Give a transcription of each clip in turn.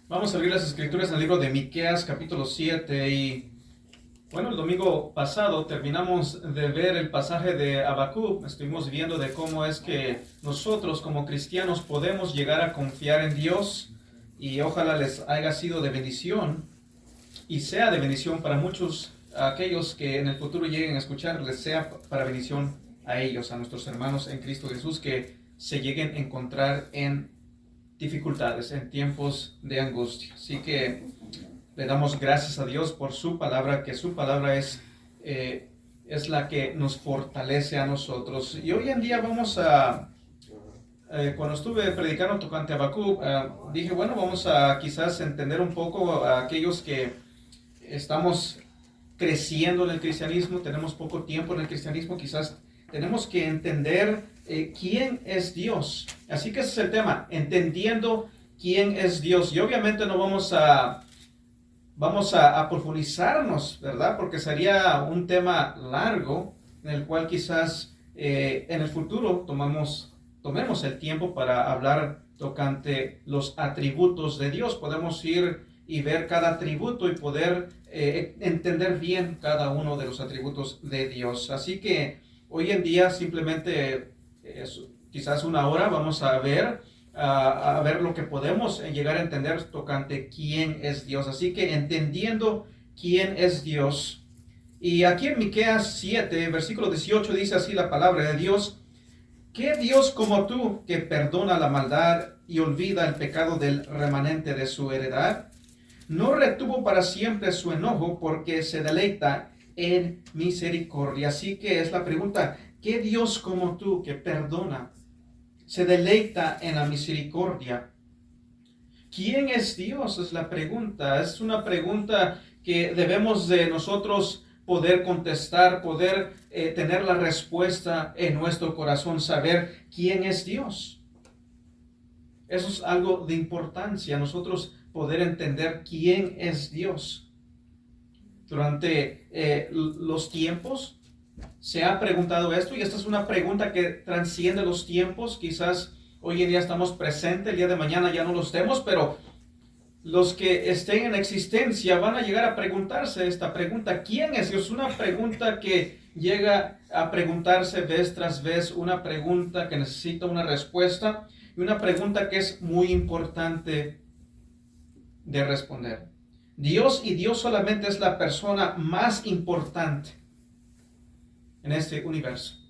Vamos a abrir las escrituras en el libro de Miqueas, capítulo 7. Y bueno, el domingo pasado terminamos de ver el pasaje de Habacuc. Estuvimos viendo de cómo es que nosotros como cristianos podemos llegar a confiar en Dios, y ojalá les haya sido de bendición y sea de bendición para muchos, aquellos que en el futuro lleguen a escuchar, les sea para bendición a ellos, a nuestros hermanos en Cristo Jesús, que se lleguen a encontrar en dificultades, en tiempos de angustia. Así que le damos gracias a Dios por su palabra, que su palabra es la que nos fortalece a nosotros. Y hoy en día vamos a, cuando estuve predicando tocante a Habacuc, dije, bueno, vamos a quizás entender un poco a aquellos que estamos creciendo en el cristianismo, tenemos poco tiempo en el cristianismo, quizás tenemos que entender quién es Dios. Así que ese es el tema, entendiendo quién es Dios. Y obviamente no vamos a profundizarnos, ¿verdad? Porque sería un tema largo en el cual quizás en el futuro tomemos el tiempo para hablar tocante los atributos de Dios. Podemos ir y ver cada atributo y poder entender bien cada uno de los atributos de Dios. Así que hoy en día simplemente quizás una hora vamos a ver lo que podemos llegar a entender tocante quién es Dios. Así que entendiendo quién es Dios. Y aquí en Miqueas 7, versículo 18 dice así la palabra de Dios: ¿Qué Dios como tú, que perdona la maldad y olvida el pecado del remanente de su heredad? No retuvo para siempre su enojo, porque se deleita en misericordia. Así que es la pregunta: ¿qué Dios como tú, que perdona, se deleita en la misericordia? ¿Quién es Dios? Es la pregunta. Es una pregunta que debemos de nosotros poder contestar, poder tener la respuesta en nuestro corazón, saber quién es Dios. Eso es algo de importancia, nosotros poder entender quién es Dios. Durante los tiempos se ha preguntado esto, y esta es una pregunta que transciende los tiempos. Quizás hoy en día estamos presentes, el día de mañana ya no lo estemos, pero los que estén en existencia van a llegar a preguntarse esta pregunta: ¿quién es Dios? Una pregunta que llega a preguntarse vez tras vez, una pregunta que necesita una respuesta, y una pregunta que es muy importante de responder. Dios, y Dios solamente, es la persona más importante en este universo.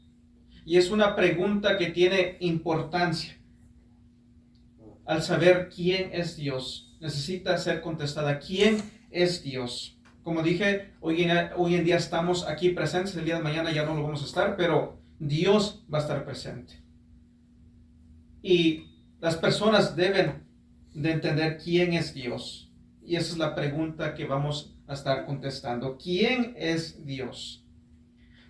Y es una pregunta que tiene importancia. Al saber quién es Dios, necesita ser contestada. ¿Quién es Dios? Como dije, hoy en día estamos aquí presentes, el día de mañana ya no lo vamos a estar, pero Dios va a estar presente. Y las personas deben de entender quién es Dios. Y esa es la pregunta que vamos a estar contestando. ¿Quién es Dios?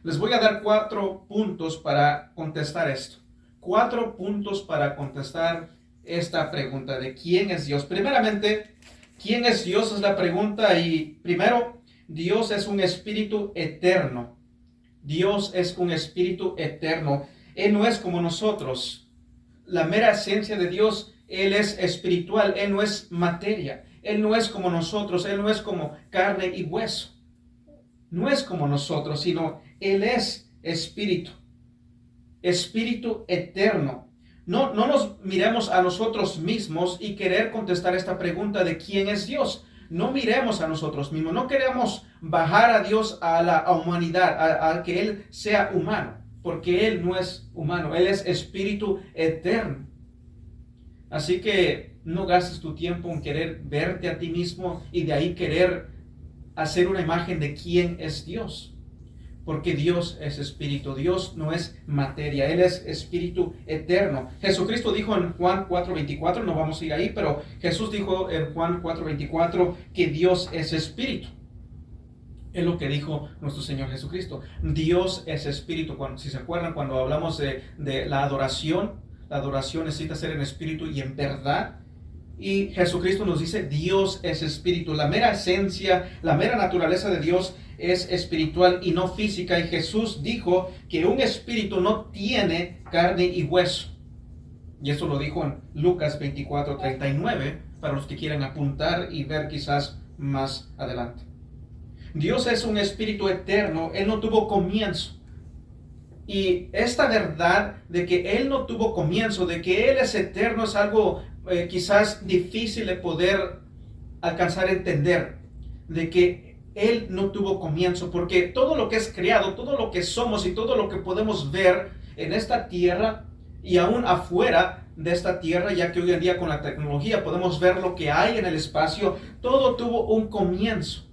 Les voy a dar 4 puntos para contestar esto. 4 puntos para contestar esta pregunta de quién es Dios. Primeramente, ¿quién es Dios? Es la pregunta. Y primero, Dios es un espíritu eterno. Dios es un espíritu eterno. Él no es como nosotros. La mera esencia de Dios, Él es espiritual, Él no es materia. Él no es como nosotros, Él no es como carne y hueso. No es como nosotros, sino Él es espíritu. Espíritu eterno. No nos miremos a nosotros mismos y querer contestar esta pregunta de quién es Dios. No miremos a nosotros mismos. No queremos bajar a Dios a la humanidad, a que Él sea humano, porque Él no es humano. Él es espíritu eterno. Así que no gastes tu tiempo en querer verte a ti mismo y de ahí querer hacer una imagen de quién es Dios. Porque Dios es espíritu, Dios no es materia, Él es espíritu eterno. Jesucristo dijo en Juan 4:24, no vamos a ir ahí, pero Jesús dijo en Juan 4:24 que Dios es espíritu. Es lo que dijo nuestro Señor Jesucristo. Dios es espíritu. Si se acuerdan, cuando hablamos de la adoración necesita ser en espíritu y en verdad. Y Jesucristo nos dice, Dios es espíritu. La mera esencia, la mera naturaleza de Dios es espiritual y no física. Y Jesús dijo que un espíritu no tiene carne y hueso. Y eso lo dijo en Lucas 24:39, para los que quieran apuntar y ver quizás más adelante. Dios es un espíritu eterno, Él no tuvo comienzo. Y esta verdad de que Él no tuvo comienzo, de que Él es eterno, es algo quizás difícil de poder alcanzar a entender, de que Él no tuvo comienzo, porque todo lo que es creado, todo lo que somos y todo lo que podemos ver en esta tierra y aún afuera de esta tierra, ya que hoy en día con la tecnología podemos ver lo que hay en el espacio, todo tuvo un comienzo.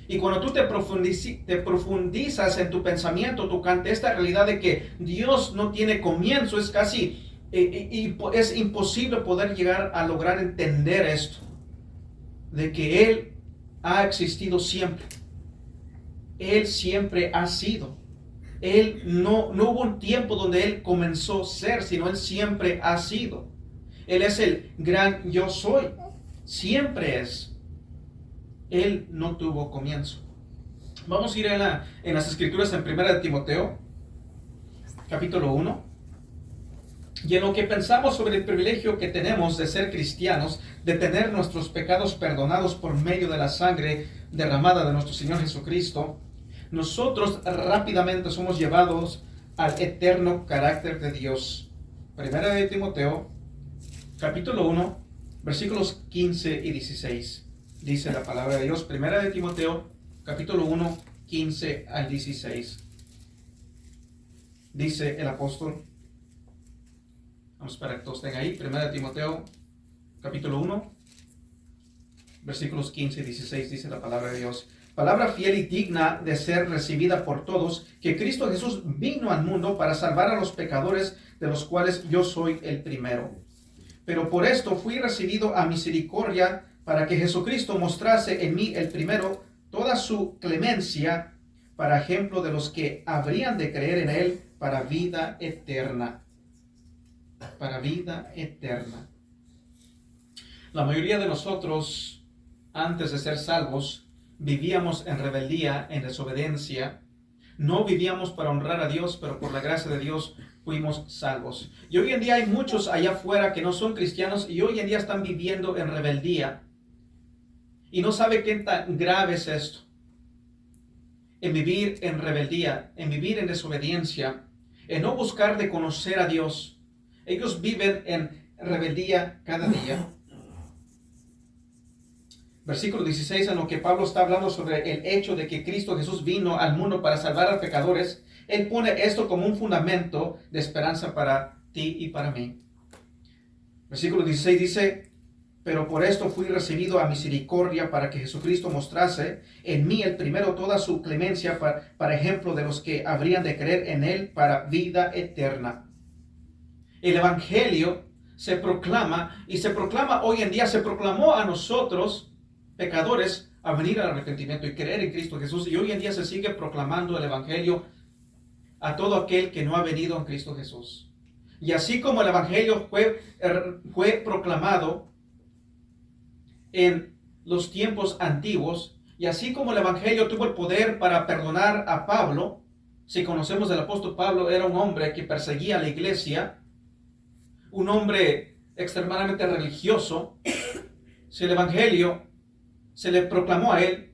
Y cuando tú te profundizas en tu pensamiento tocante esta realidad de que Dios no tiene comienzo, es casi, es imposible poder llegar a lograr entender esto, de que Él ha existido siempre. Él siempre ha sido. Él no hubo un tiempo donde Él comenzó a ser, sino Él siempre ha sido. Él es el gran yo soy. Siempre es. Él no tuvo comienzo. Vamos a ir en las escrituras en 1 de Timoteo, capítulo 1. Y en lo que pensamos sobre el privilegio que tenemos de ser cristianos, de tener nuestros pecados perdonados por medio de la sangre derramada de nuestro Señor Jesucristo, nosotros rápidamente somos llevados al eterno carácter de Dios. 1 de Timoteo, capítulo 1, versículos 15 y 16. Dice la palabra de Dios, 1 de Timoteo, capítulo 1, 15 al 16. Dice el apóstol, vamos para que todos estén ahí, 1 de Timoteo, capítulo 1, versículos 15 y 16, dice la palabra de Dios. Palabra fiel y digna de ser recibida por todos, que Cristo Jesús vino al mundo para salvar a los pecadores, de los cuales yo soy el primero. Pero por esto fui recibido a misericordia, para que Jesucristo mostrase en mí el primero toda su clemencia, para ejemplo de los que habrían de creer en Él para vida eterna. Para vida eterna. La mayoría de nosotros, antes de ser salvos, vivíamos en rebeldía, en desobediencia. No vivíamos para honrar a Dios, pero por la gracia de Dios fuimos salvos. Y hoy en día hay muchos allá afuera que no son cristianos y hoy en día están viviendo en rebeldía. Y no sabe qué tan grave es esto. En vivir en rebeldía, en vivir en desobediencia, en no buscar de conocer a Dios. Ellos viven en rebeldía cada día. Versículo 16, en lo que Pablo está hablando sobre el hecho de que Cristo Jesús vino al mundo para salvar a pecadores, él pone esto como un fundamento de esperanza para ti y para mí. Versículo 16 dice, pero por esto fui recibido a misericordia, para que Jesucristo mostrase en mí el primero toda su clemencia, para ejemplo de los que habrían de creer en Él para vida eterna. El Evangelio se proclama, y se proclama hoy en día, se proclamó a nosotros, pecadores, a venir al arrepentimiento y creer en Cristo Jesús. Y hoy en día se sigue proclamando el Evangelio a todo aquel que no ha venido en Cristo Jesús. Y así como el Evangelio fue proclamado en los tiempos antiguos, y así como el Evangelio tuvo el poder para perdonar a Pablo, si conocemos al apóstol Pablo, era un hombre que perseguía a la iglesia, un hombre extremadamente religioso. Si el Evangelio se le proclamó a él,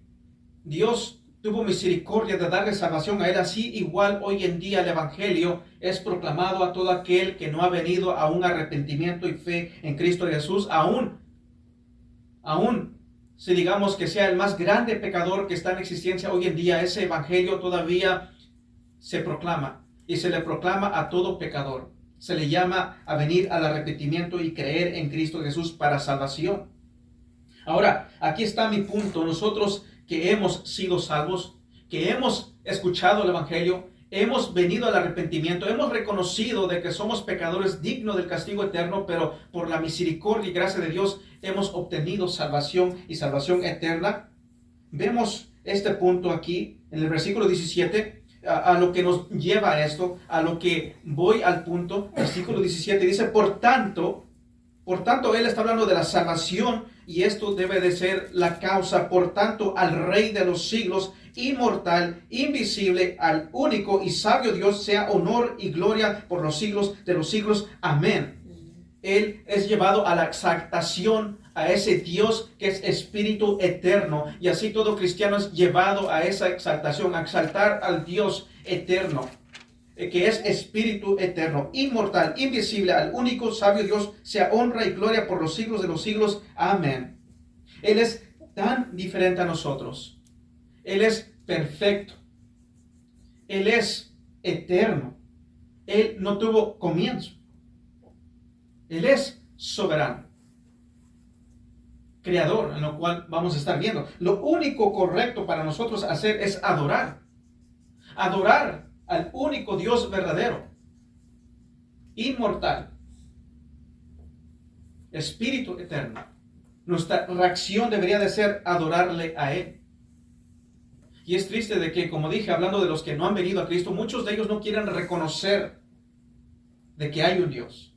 Dios tuvo misericordia de darle salvación a él. Así igual hoy en día el Evangelio es proclamado a todo aquel que no ha venido a un arrepentimiento y fe en Cristo Jesús, aún si digamos que sea el más grande pecador que está en existencia hoy en día, ese Evangelio todavía se proclama, y se le proclama a todo pecador. Se le llama a venir al arrepentimiento y creer en Cristo Jesús para salvación. Ahora, aquí está mi punto. Nosotros que hemos sido salvos, que hemos escuchado el Evangelio, hemos venido al arrepentimiento, hemos reconocido de que somos pecadores dignos del castigo eterno, pero por la misericordia y gracia de Dios hemos obtenido salvación y salvación eterna. Vemos este punto aquí en el versículo 17, a lo que nos lleva a esto, a lo que voy al punto. Versículo 17 dice, por tanto, él está hablando de la salvación, y esto debe de ser la causa. Por tanto, al Rey de los siglos, inmortal, invisible, al único y sabio Dios, sea honor y gloria por los siglos de los siglos. Amén. Él es llevado a la exaltación a ese Dios que es espíritu eterno. Y así todo cristiano es llevado a esa exaltación, a exaltar al Dios eterno, que es espíritu eterno, inmortal, invisible, al único sabio Dios, sea honra y gloria por los siglos de los siglos. Amén. Él es tan diferente a nosotros. Él es perfecto. Él es eterno. Él no tuvo comienzo. Él es soberano, creador, en lo cual vamos a estar viendo. Lo único correcto para nosotros hacer es adorar. Adorar al único Dios verdadero, inmortal, espíritu eterno. Nuestra reacción debería de ser adorarle a Él. Y es triste de que, como dije, hablando de los que no han venido a Cristo, muchos de ellos no quieren reconocer de que hay un Dios.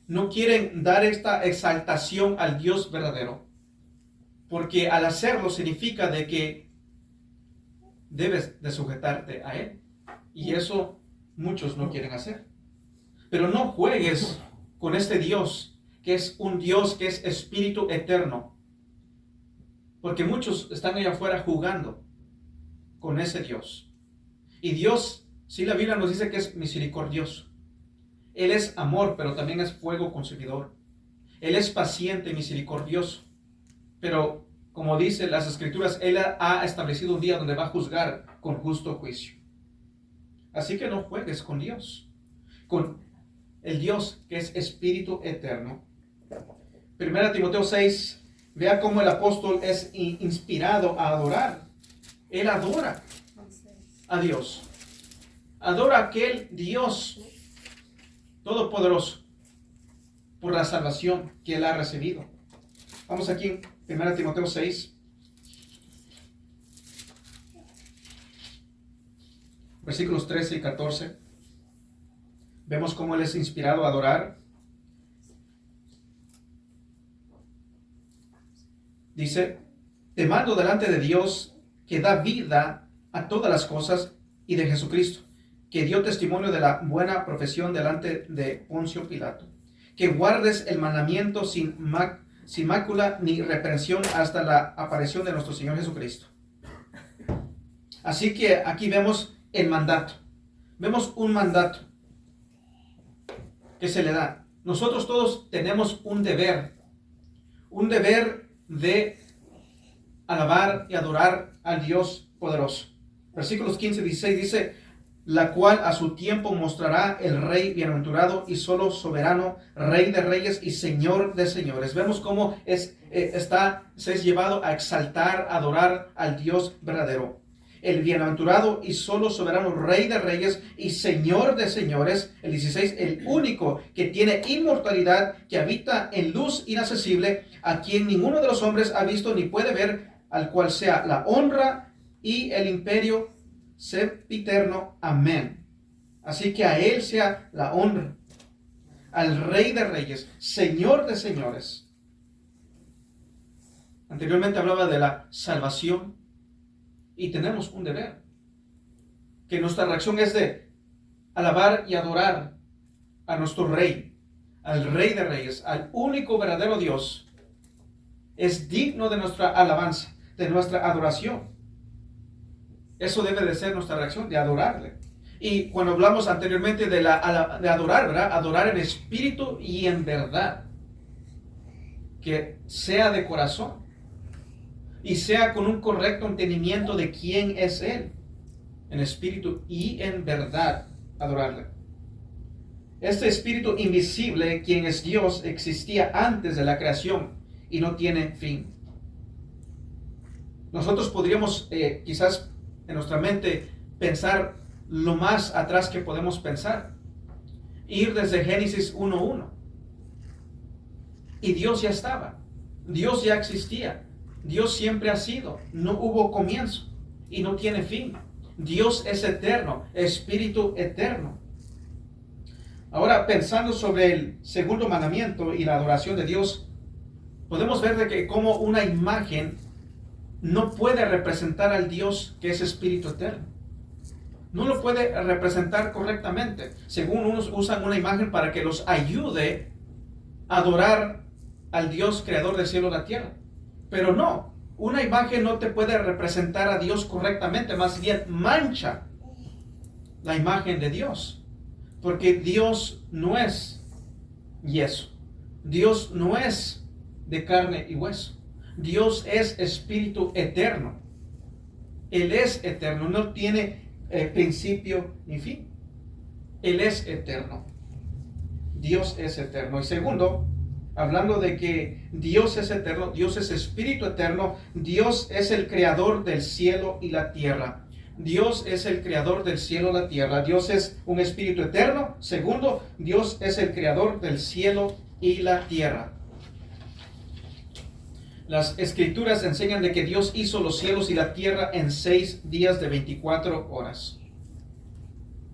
No quieren dar esta exaltación al Dios verdadero, porque al hacerlo significa de que debes de sujetarte a Él, y eso muchos no quieren hacer. Pero no juegues con este Dios, que es un Dios que es espíritu eterno, porque muchos están allá afuera jugando con ese Dios. Y Dios, sí, la Biblia nos dice que es misericordioso. Él es amor, pero también es fuego consumidor. Él es paciente y misericordioso. Pero, como dicen las Escrituras, Él ha establecido un día donde va a juzgar con justo juicio. Así que no juegues con Dios, con el Dios que es espíritu eterno. 1 Timoteo 6, vea cómo el apóstol es inspirado a adorar. Él adora a Dios. Adora a aquel Dios todopoderoso por la salvación que Él ha recibido. Vamos aquí en 1 Timoteo 6, versículos 13 y 14. Vemos cómo Él es inspirado a adorar. Dice: te mando delante de Dios, que da vida a todas las cosas, y de Jesucristo, que dio testimonio de la buena profesión delante de Poncio Pilato, que guardes el mandamiento sin mácula ni reprensión hasta la aparición de nuestro Señor Jesucristo. Así que aquí vemos el mandato. Vemos un mandato que se le da. Nosotros todos tenemos un deber de alabar y adorar al Dios poderoso. Versículos 15 y 16 dice: la cual a su tiempo mostrará el Rey bienaventurado y solo soberano, Rey de reyes y Señor de señores. Vemos cómo se es llevado a exaltar, a adorar al Dios verdadero. El bienaventurado y solo soberano, Rey de reyes y Señor de señores. El 16, el único que tiene inmortalidad, que habita en luz inaccesible, a quien ninguno de los hombres ha visto ni puede ver, al cual sea la honra y el imperio sempiterno. Amén. Así que a Él sea la honra, al Rey de reyes, Señor de señores. Anteriormente hablaba de la salvación y tenemos un deber, que nuestra reacción es de alabar y adorar a nuestro Rey, al Rey de reyes, al único verdadero Dios. Es digno de nuestra alabanza, de nuestra adoración. Eso debe de ser nuestra reacción, de adorarle. Y cuando hablamos anteriormente de adorar, ¿verdad? Adorar en espíritu y en verdad. Que sea de corazón. Y sea con un correcto entendimiento de quién es Él. En espíritu y en verdad, adorarle. Este espíritu invisible, quien es Dios, existía antes de la creación y no tiene fin. Nosotros podríamos quizás en nuestra mente pensar lo más atrás que podemos pensar. Ir desde Génesis 1:1. Y Dios ya estaba. Dios ya existía. Dios siempre ha sido. No hubo comienzo y no tiene fin. Dios es eterno, espíritu eterno. Ahora, pensando sobre el segundo mandamiento y la adoración de Dios, podemos ver de que como una imagen no puede representar al Dios que es espíritu eterno. No lo puede representar correctamente. Según unos usan una imagen para que los ayude a adorar al Dios creador del cielo y la tierra. Pero no, una imagen no te puede representar a Dios correctamente, más bien mancha la imagen de Dios. Porque Dios no es yeso. Dios no es de carne y hueso. Dios es espíritu eterno. Él es eterno, no tiene principio ni fin. Él es eterno. Dios es eterno. Y segundo, hablando de que Dios es eterno, Dios es espíritu eterno, Dios es el creador del cielo y la tierra. Dios es el creador del cielo y la tierra. Dios es un espíritu eterno. Segundo, Dios es el creador del cielo y la tierra. Las escrituras enseñan de que Dios hizo los cielos y la tierra en 6 días de 24 horas.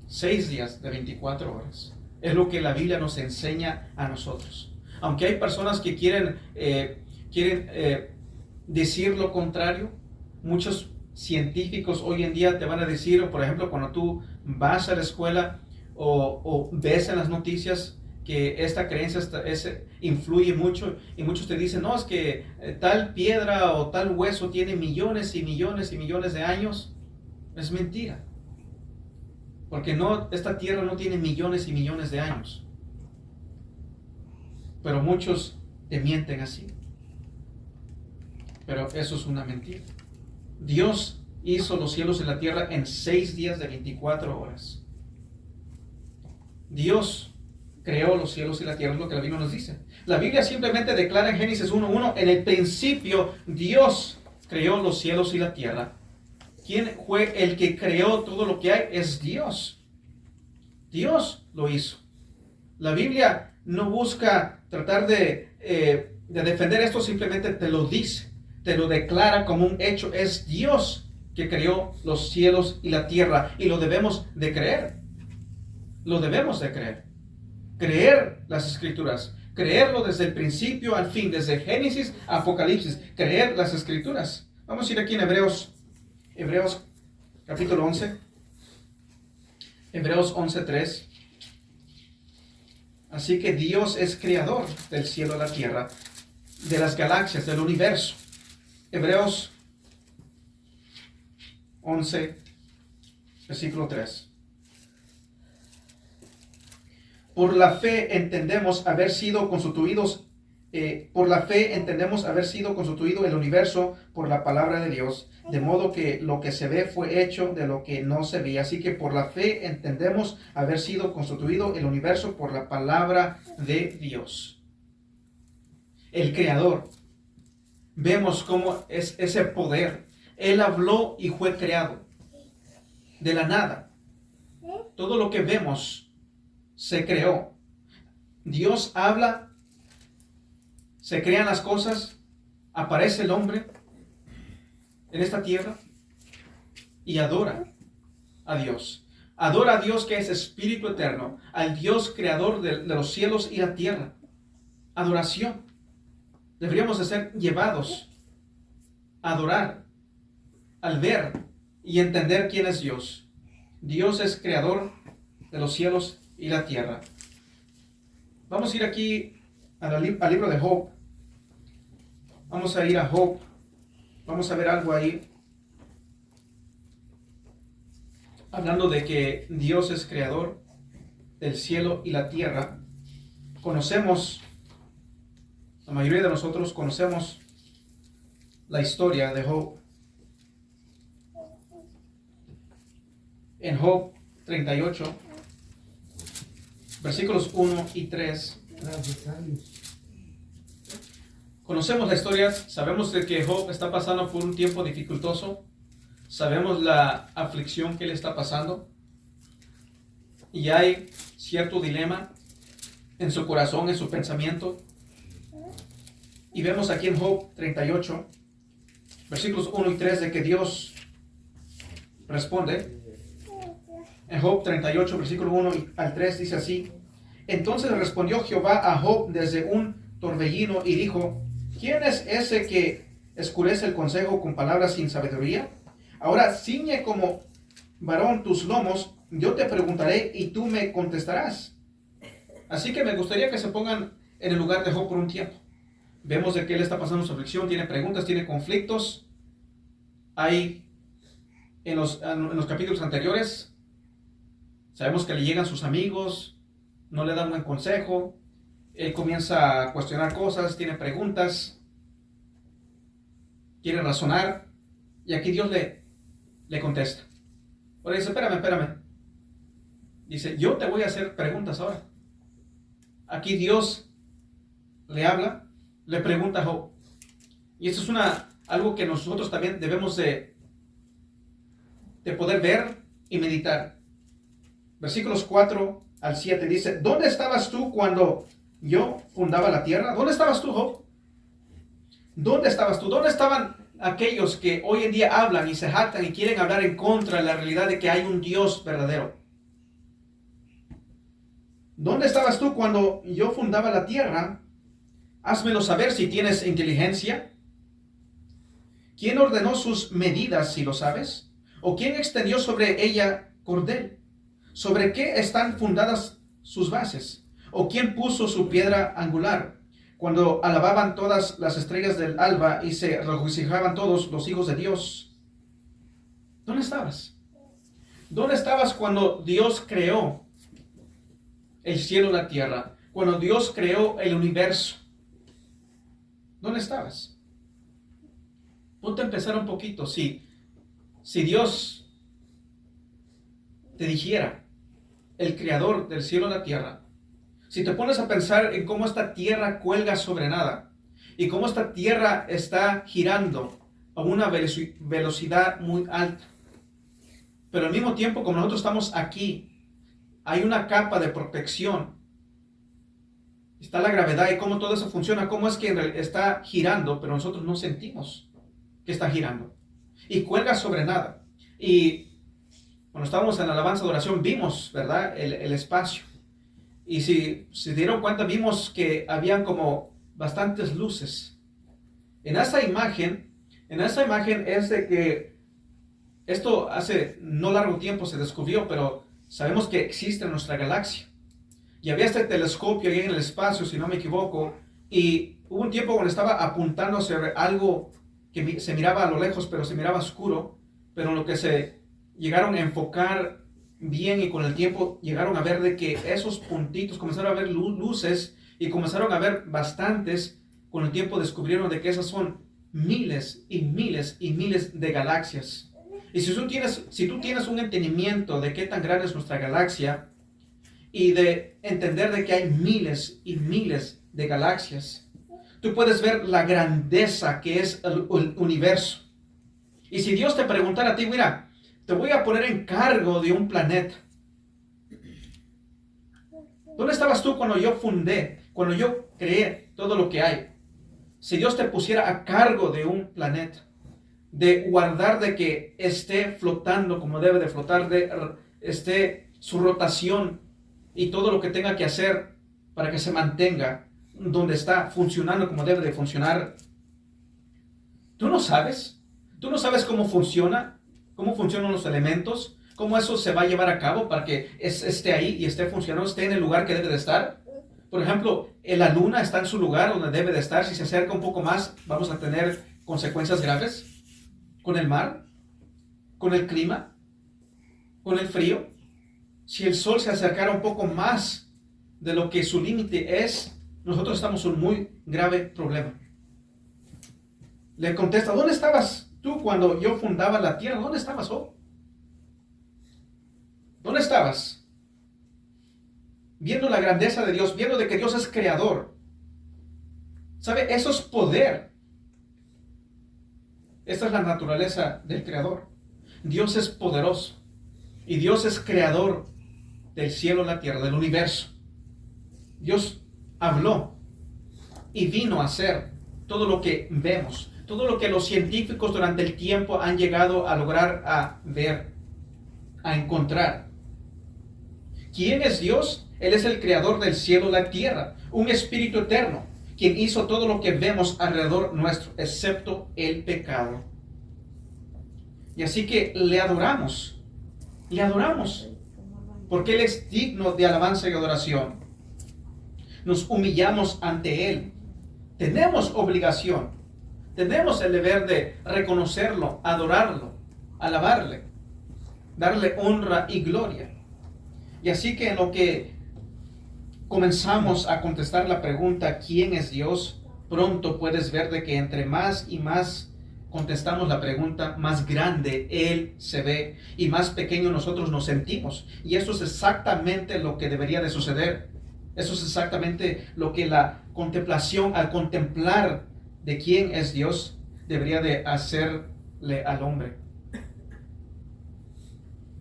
6 días de 24 horas. Es lo que la Biblia nos enseña a nosotros. Aunque hay personas que quieren decir lo contrario, muchos científicos hoy en día te van a decir, por ejemplo, cuando tú vas a la escuela o ves en las noticias que esta creencia influye mucho, y muchos te dicen, no, es que tal piedra o tal hueso tiene millones y millones y millones de años. Es mentira. Porque esta tierra no tiene millones y millones de años. Pero muchos te mienten así. Pero eso es una mentira. Dios hizo los cielos y la tierra en 6 días de 24 horas. Dios creó los cielos y la tierra, es lo que la Biblia nos dice. La Biblia simplemente declara en Génesis 1:1, en el principio Dios creó los cielos y la tierra. ¿Quién fue el que creó todo lo que hay? Es Dios. Dios lo hizo. La Biblia no busca tratar de defender esto, simplemente te lo dice, te lo declara como un hecho. Es Dios que creó los cielos y la tierra, y lo debemos de creer. Lo debemos de creer. Creer las escrituras, creerlo desde el principio al fin, desde Génesis a Apocalipsis, creer las escrituras. Vamos a ir aquí en Hebreos capítulo 11, Hebreos 11:3. Así que Dios es creador del cielo y la tierra, de las galaxias, del universo. Hebreos 11, versículo 3. Por la fe entendemos haber sido constituido el universo por la palabra de Dios, de modo que lo que se ve fue hecho de lo que no se ve. Así que por la fe entendemos haber sido constituido el universo por la palabra de Dios. El Creador. Vemos cómo es ese poder. Él habló y fue creado. De la nada. Todo lo que vemos se creó. Dios habla, se crean las cosas, aparece el hombre en esta tierra y adora a Dios. Adora a Dios, que es espíritu eterno, al Dios creador de los cielos y la tierra. Adoración. Deberíamos de ser llevados a adorar, al ver y entender quién es Dios. Dios es creador de los cielos y la tierra. Vamos a ir aquí al libro de Job. Vamos a ir a Job. Vamos a ver algo ahí. Hablando de que Dios es creador del cielo y la tierra. Conocemos, la mayoría de nosotros conocemos la historia de Job. En Job 38, versículos 1 y 3. Conocemos la historia, sabemos de que Job está pasando por un tiempo dificultoso, sabemos la aflicción que le está pasando, y hay cierto dilema en su corazón, en su pensamiento. Y vemos aquí en Job 38, versículos 1 y 3, de que Dios responde. En Job 38, versículo 1 al 3 dice así: Entonces respondió Jehová a Job desde un torbellino y dijo: ¿Quién es ese que escurece el consejo con palabras sin sabiduría? Ahora ciñe como varón tus lomos, yo te preguntaré y tú me contestarás. Así que me gustaría que se pongan en el lugar de Job por un tiempo. Vemos de que él está pasando su aflicción, tiene preguntas, tiene conflictos. Hay en los capítulos anteriores, sabemos que le llegan sus amigos, no le dan buen consejo, él comienza a cuestionar cosas, tiene preguntas, quiere razonar, y aquí Dios le contesta. Ahora dice, espérame. Dice, yo te voy a hacer preguntas ahora. Aquí Dios le habla, le pregunta a Job. Y esto es algo que nosotros también debemos de poder ver y meditar. Versículos 4 al 7 dice, ¿dónde estabas tú cuando yo fundaba la tierra? ¿Dónde estabas tú, Job? ¿Dónde estabas tú? ¿Dónde estaban aquellos que hoy en día hablan y se jactan y quieren hablar en contra de la realidad de que hay un Dios verdadero? ¿Dónde estabas tú cuando yo fundaba la tierra? Házmelo saber si tienes inteligencia. ¿Quién ordenó sus medidas, si lo sabes? ¿O quién extendió sobre ella cordel? ¿Sobre qué están fundadas sus bases? ¿O quién puso su piedra angular? Cuando alababan todas las estrellas del alba y se regocijaban todos los hijos de Dios. ¿Dónde estabas? ¿Dónde estabas cuando Dios creó el cielo y la tierra? Cuando Dios creó el universo. ¿Dónde estabas? Ponte a empezar un poquito. Si Dios te dijera, el creador del cielo y la tierra, si te pones a pensar en cómo esta tierra cuelga sobre nada y cómo esta tierra está girando a una velocidad muy alta, pero al mismo tiempo, como nosotros estamos aquí, hay una capa de protección, está la gravedad y cómo todo eso funciona, cómo es que está girando, pero nosotros no sentimos que está girando y cuelga sobre nada. Y cuando estábamos en la alabanza de oración vimos, ¿verdad?, el espacio. Y si se dieron cuenta, vimos que habían como bastantes luces. En esa imagen es de que esto hace no largo tiempo se descubrió, pero sabemos que existe en nuestra galaxia. Y había este telescopio ahí en el espacio, si no me equivoco, y hubo un tiempo cuando estaba apuntando sobre algo que se miraba a lo lejos, pero se miraba oscuro, pero en lo que se llegaron a enfocar bien y con el tiempo llegaron a ver de que esos puntitos comenzaron a ver luces y comenzaron a ver bastantes. Con el tiempo descubrieron de que esas son miles y miles y miles de galaxias. Y si tú tienes un entendimiento de qué tan grande es nuestra galaxia y de entender de que hay miles y miles de galaxias, tú puedes ver la grandeza que es el universo. Y si Dios te preguntara a ti, mira, te voy a poner en cargo de un planeta. ¿Dónde estabas tú cuando yo cuando yo creé todo lo que hay? Si Dios te pusiera a cargo de un planeta, de guardar de que esté flotando como debe de flotar, esté su rotación y todo lo que tenga que hacer para que se mantenga donde está funcionando como debe de funcionar. ¿Tú no sabes? ¿Tú no sabes cómo funciona? ¿Cómo funcionan los elementos? ¿Cómo eso se va a llevar a cabo para que esté ahí y esté funcionando, esté en el lugar que debe de estar? Por ejemplo, la luna está en su lugar donde debe de estar. Si se acerca un poco más, vamos a tener consecuencias graves con el mar, con el clima, con el frío. Si el sol se acercara un poco más de lo que su límite es, nosotros estamos en un muy grave problema. Le contesta, ¿dónde estabas tú cuando yo fundaba la tierra? ¿Dónde estabas, Job? ¿Dónde estabas? Viendo la grandeza de Dios, viendo de que Dios es creador. ¿Sabe? Eso es poder. Esta es la naturaleza del creador. Dios es poderoso. Y Dios es creador del cielo y la tierra, del universo. Dios habló y vino a hacer todo lo que vemos, todo lo que los científicos durante el tiempo han llegado a lograr a ver, a encontrar. ¿Quién es Dios? Él es el creador del cielo y la tierra, un espíritu eterno, quien hizo todo lo que vemos alrededor nuestro, excepto el pecado. Y así que le adoramos, porque Él es digno de alabanza y adoración. Nos humillamos ante Él, tenemos obligación, tenemos el deber de reconocerlo, adorarlo, alabarle, darle honra y gloria. Y así que en lo que comenzamos a contestar la pregunta, ¿quién es Dios? Pronto puedes ver de que entre más y más contestamos la pregunta, más grande Él se ve y más pequeño nosotros nos sentimos. Y eso es exactamente lo que debería de suceder. Eso es exactamente lo que la contemplación, al contemplar de quién es Dios, debería de hacerle al hombre.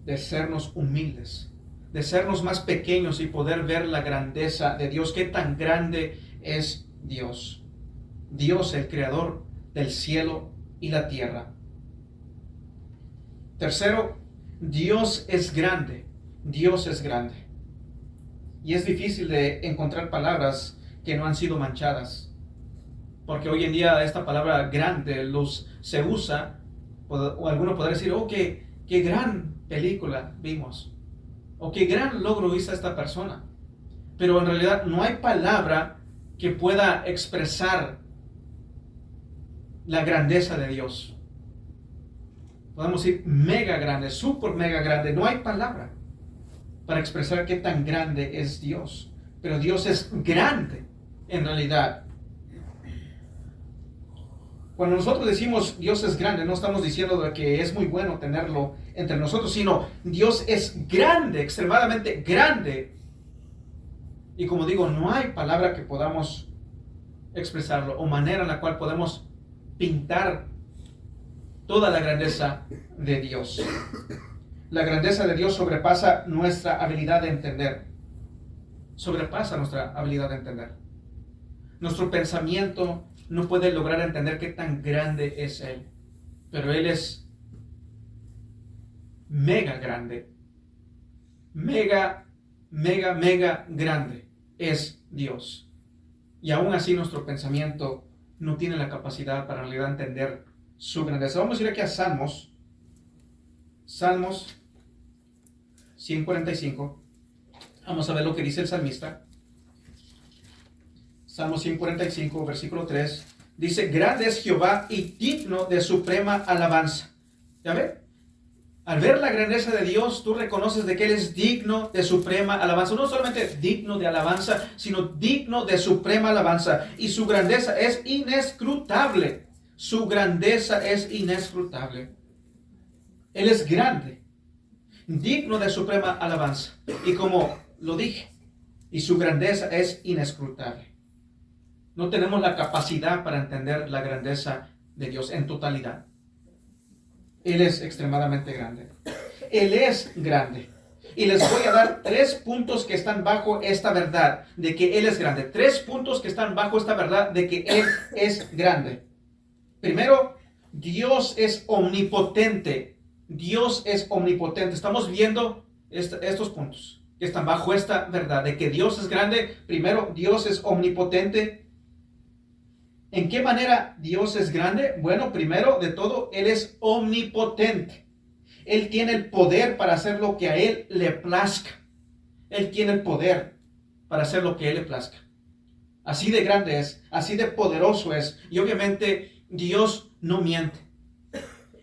De sernos humildes, de sernos más pequeños y poder ver la grandeza de Dios. ¿Qué tan grande es Dios? Dios, el creador del cielo y la tierra. Tercero, Dios es grande. Dios es grande. Y es difícil de encontrar palabras que no han sido manchadas. Porque hoy en día esta palabra grande se usa, o alguno podrá decir, oh, qué gran película vimos. O qué gran logro hizo esta persona. Pero en realidad no hay palabra que pueda expresar la grandeza de Dios. Podemos decir mega grande, super mega grande. No hay palabra para expresar qué tan grande es Dios. Pero Dios es grande en realidad. Cuando nosotros decimos Dios es grande, no estamos diciendo de que es muy bueno tenerlo entre nosotros, sino Dios es grande, extremadamente grande. Y como digo, no hay palabra que podamos expresarlo o manera en la cual podemos pintar toda la grandeza de Dios. La grandeza de Dios sobrepasa nuestra habilidad de entender. Sobrepasa nuestra habilidad de entender. Nuestro pensamiento no puede lograr entender qué tan grande es Él. Pero Él es mega grande. Mega grande es Dios. Y aún así nuestro pensamiento no tiene la capacidad para en realidad entender su grandeza. Vamos a ir aquí a Salmos 145. Vamos a ver lo que dice el salmista. Salmo 145, versículo 3. Dice, grande es Jehová y digno de suprema alabanza. ¿Ya ve? Al ver la grandeza de Dios, tú reconoces de que Él es digno de suprema alabanza. No solamente digno de alabanza, sino digno de suprema alabanza. Y su grandeza es inescrutable. Su grandeza es inescrutable. Él es grande, digno de suprema alabanza. Y como lo dije, y su grandeza es inescrutable. No tenemos la capacidad para entender la grandeza de Dios en totalidad. Él es extremadamente grande. Él es grande. Y les voy a dar 3 puntos que están bajo esta verdad de que Él es grande. 3 puntos que están bajo esta verdad de que Él es grande. Primero, Dios es omnipotente. Dios es omnipotente. Estamos viendo estos puntos que están bajo esta verdad de que Dios es grande. Primero, Dios es omnipotente. ¿En qué manera Dios es grande? Bueno, primero de todo, Él es omnipotente. Él tiene el poder para hacer lo que a Él le plazca. Él tiene el poder para hacer lo que a Él le plazca. Así de grande es, así de poderoso es. Y obviamente Dios no miente.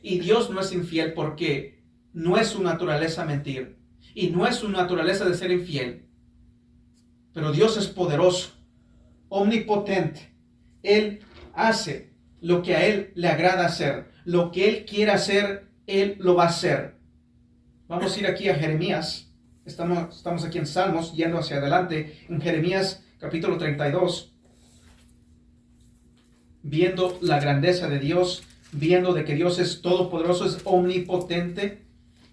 Y Dios no es infiel porque no es su naturaleza mentir. Y no es su naturaleza de ser infiel. Pero Dios es poderoso, omnipotente. Él hace lo que a Él le agrada hacer. Lo que Él quiere hacer, Él lo va a hacer. Vamos a ir aquí a Jeremías. Estamos aquí en Salmos, yendo hacia adelante. En Jeremías capítulo 32. Viendo la grandeza de Dios. Viendo de que Dios es todopoderoso, es omnipotente.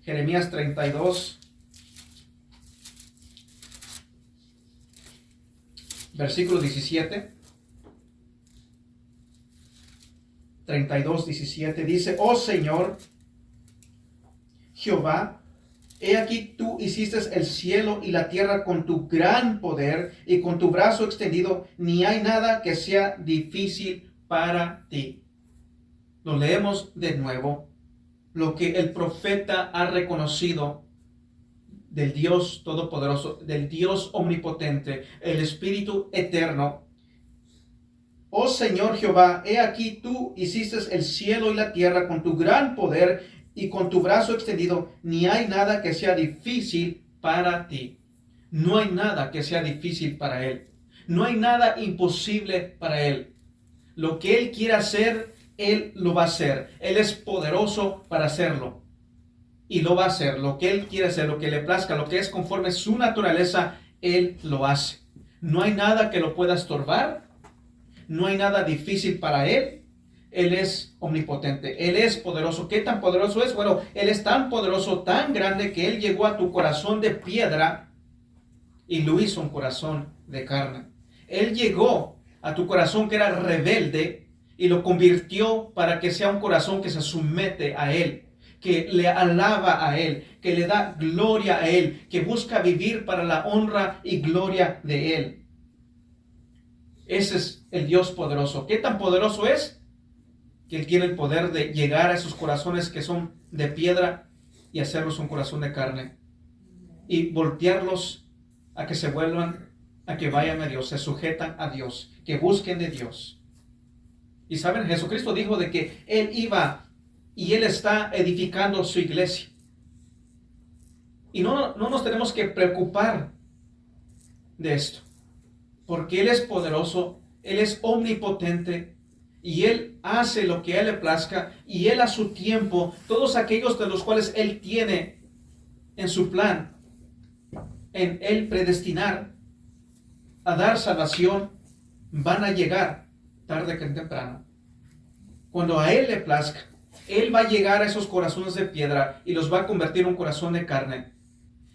Jeremías 32. Versículo 17. 32:17 dice, oh Señor, Jehová, he aquí tú hiciste el cielo y la tierra con tu gran poder y con tu brazo extendido, ni hay nada que sea difícil para ti. Lo leemos de nuevo, lo que el profeta ha reconocido del Dios todopoderoso, del Dios omnipotente, el Espíritu eterno. oh Señor Jehová, he aquí tú hiciste el cielo y la tierra con tu gran poder y con tu brazo extendido, ni hay nada que sea difícil para ti. No hay nada que sea difícil para Él. No hay nada imposible para Él. Lo que Él quiera hacer, Él lo va a hacer. Él es poderoso para hacerlo. Y lo va a hacer. Lo que Él quiere hacer, lo que le plazca, lo que es conforme a su naturaleza, Él lo hace. No hay nada que lo pueda estorbar. No hay nada difícil para Él. Él es omnipotente. Él es poderoso. ¿Qué tan poderoso es? Bueno, Él es tan poderoso, tan grande, que Él llegó a tu corazón de piedra y lo hizo un corazón de carne. Él llegó a tu corazón que era rebelde y lo convirtió para que sea un corazón que se somete a Él, que le alaba a Él, que le da gloria a Él, que busca vivir para la honra y gloria de Él. Ese es el Dios poderoso. ¿Qué tan poderoso es? Que Él tiene el poder de llegar a esos corazones que son de piedra y hacerlos un corazón de carne y voltearlos a que se vuelvan, a que vayan a Dios, se sujetan a Dios, que busquen de Dios. Y saben, Jesucristo dijo de que Él iba y Él está edificando su iglesia. Y no nos tenemos que preocupar de esto, porque Él es poderoso, Él es omnipotente, y Él hace lo que a Él le plazca, y Él a su tiempo, todos aquellos de los cuales Él tiene en su plan, en Él predestinar a dar salvación, van a llegar tarde que temprano. Cuando a Él le plazca, Él va a llegar a esos corazones de piedra y los va a convertir en un corazón de carne.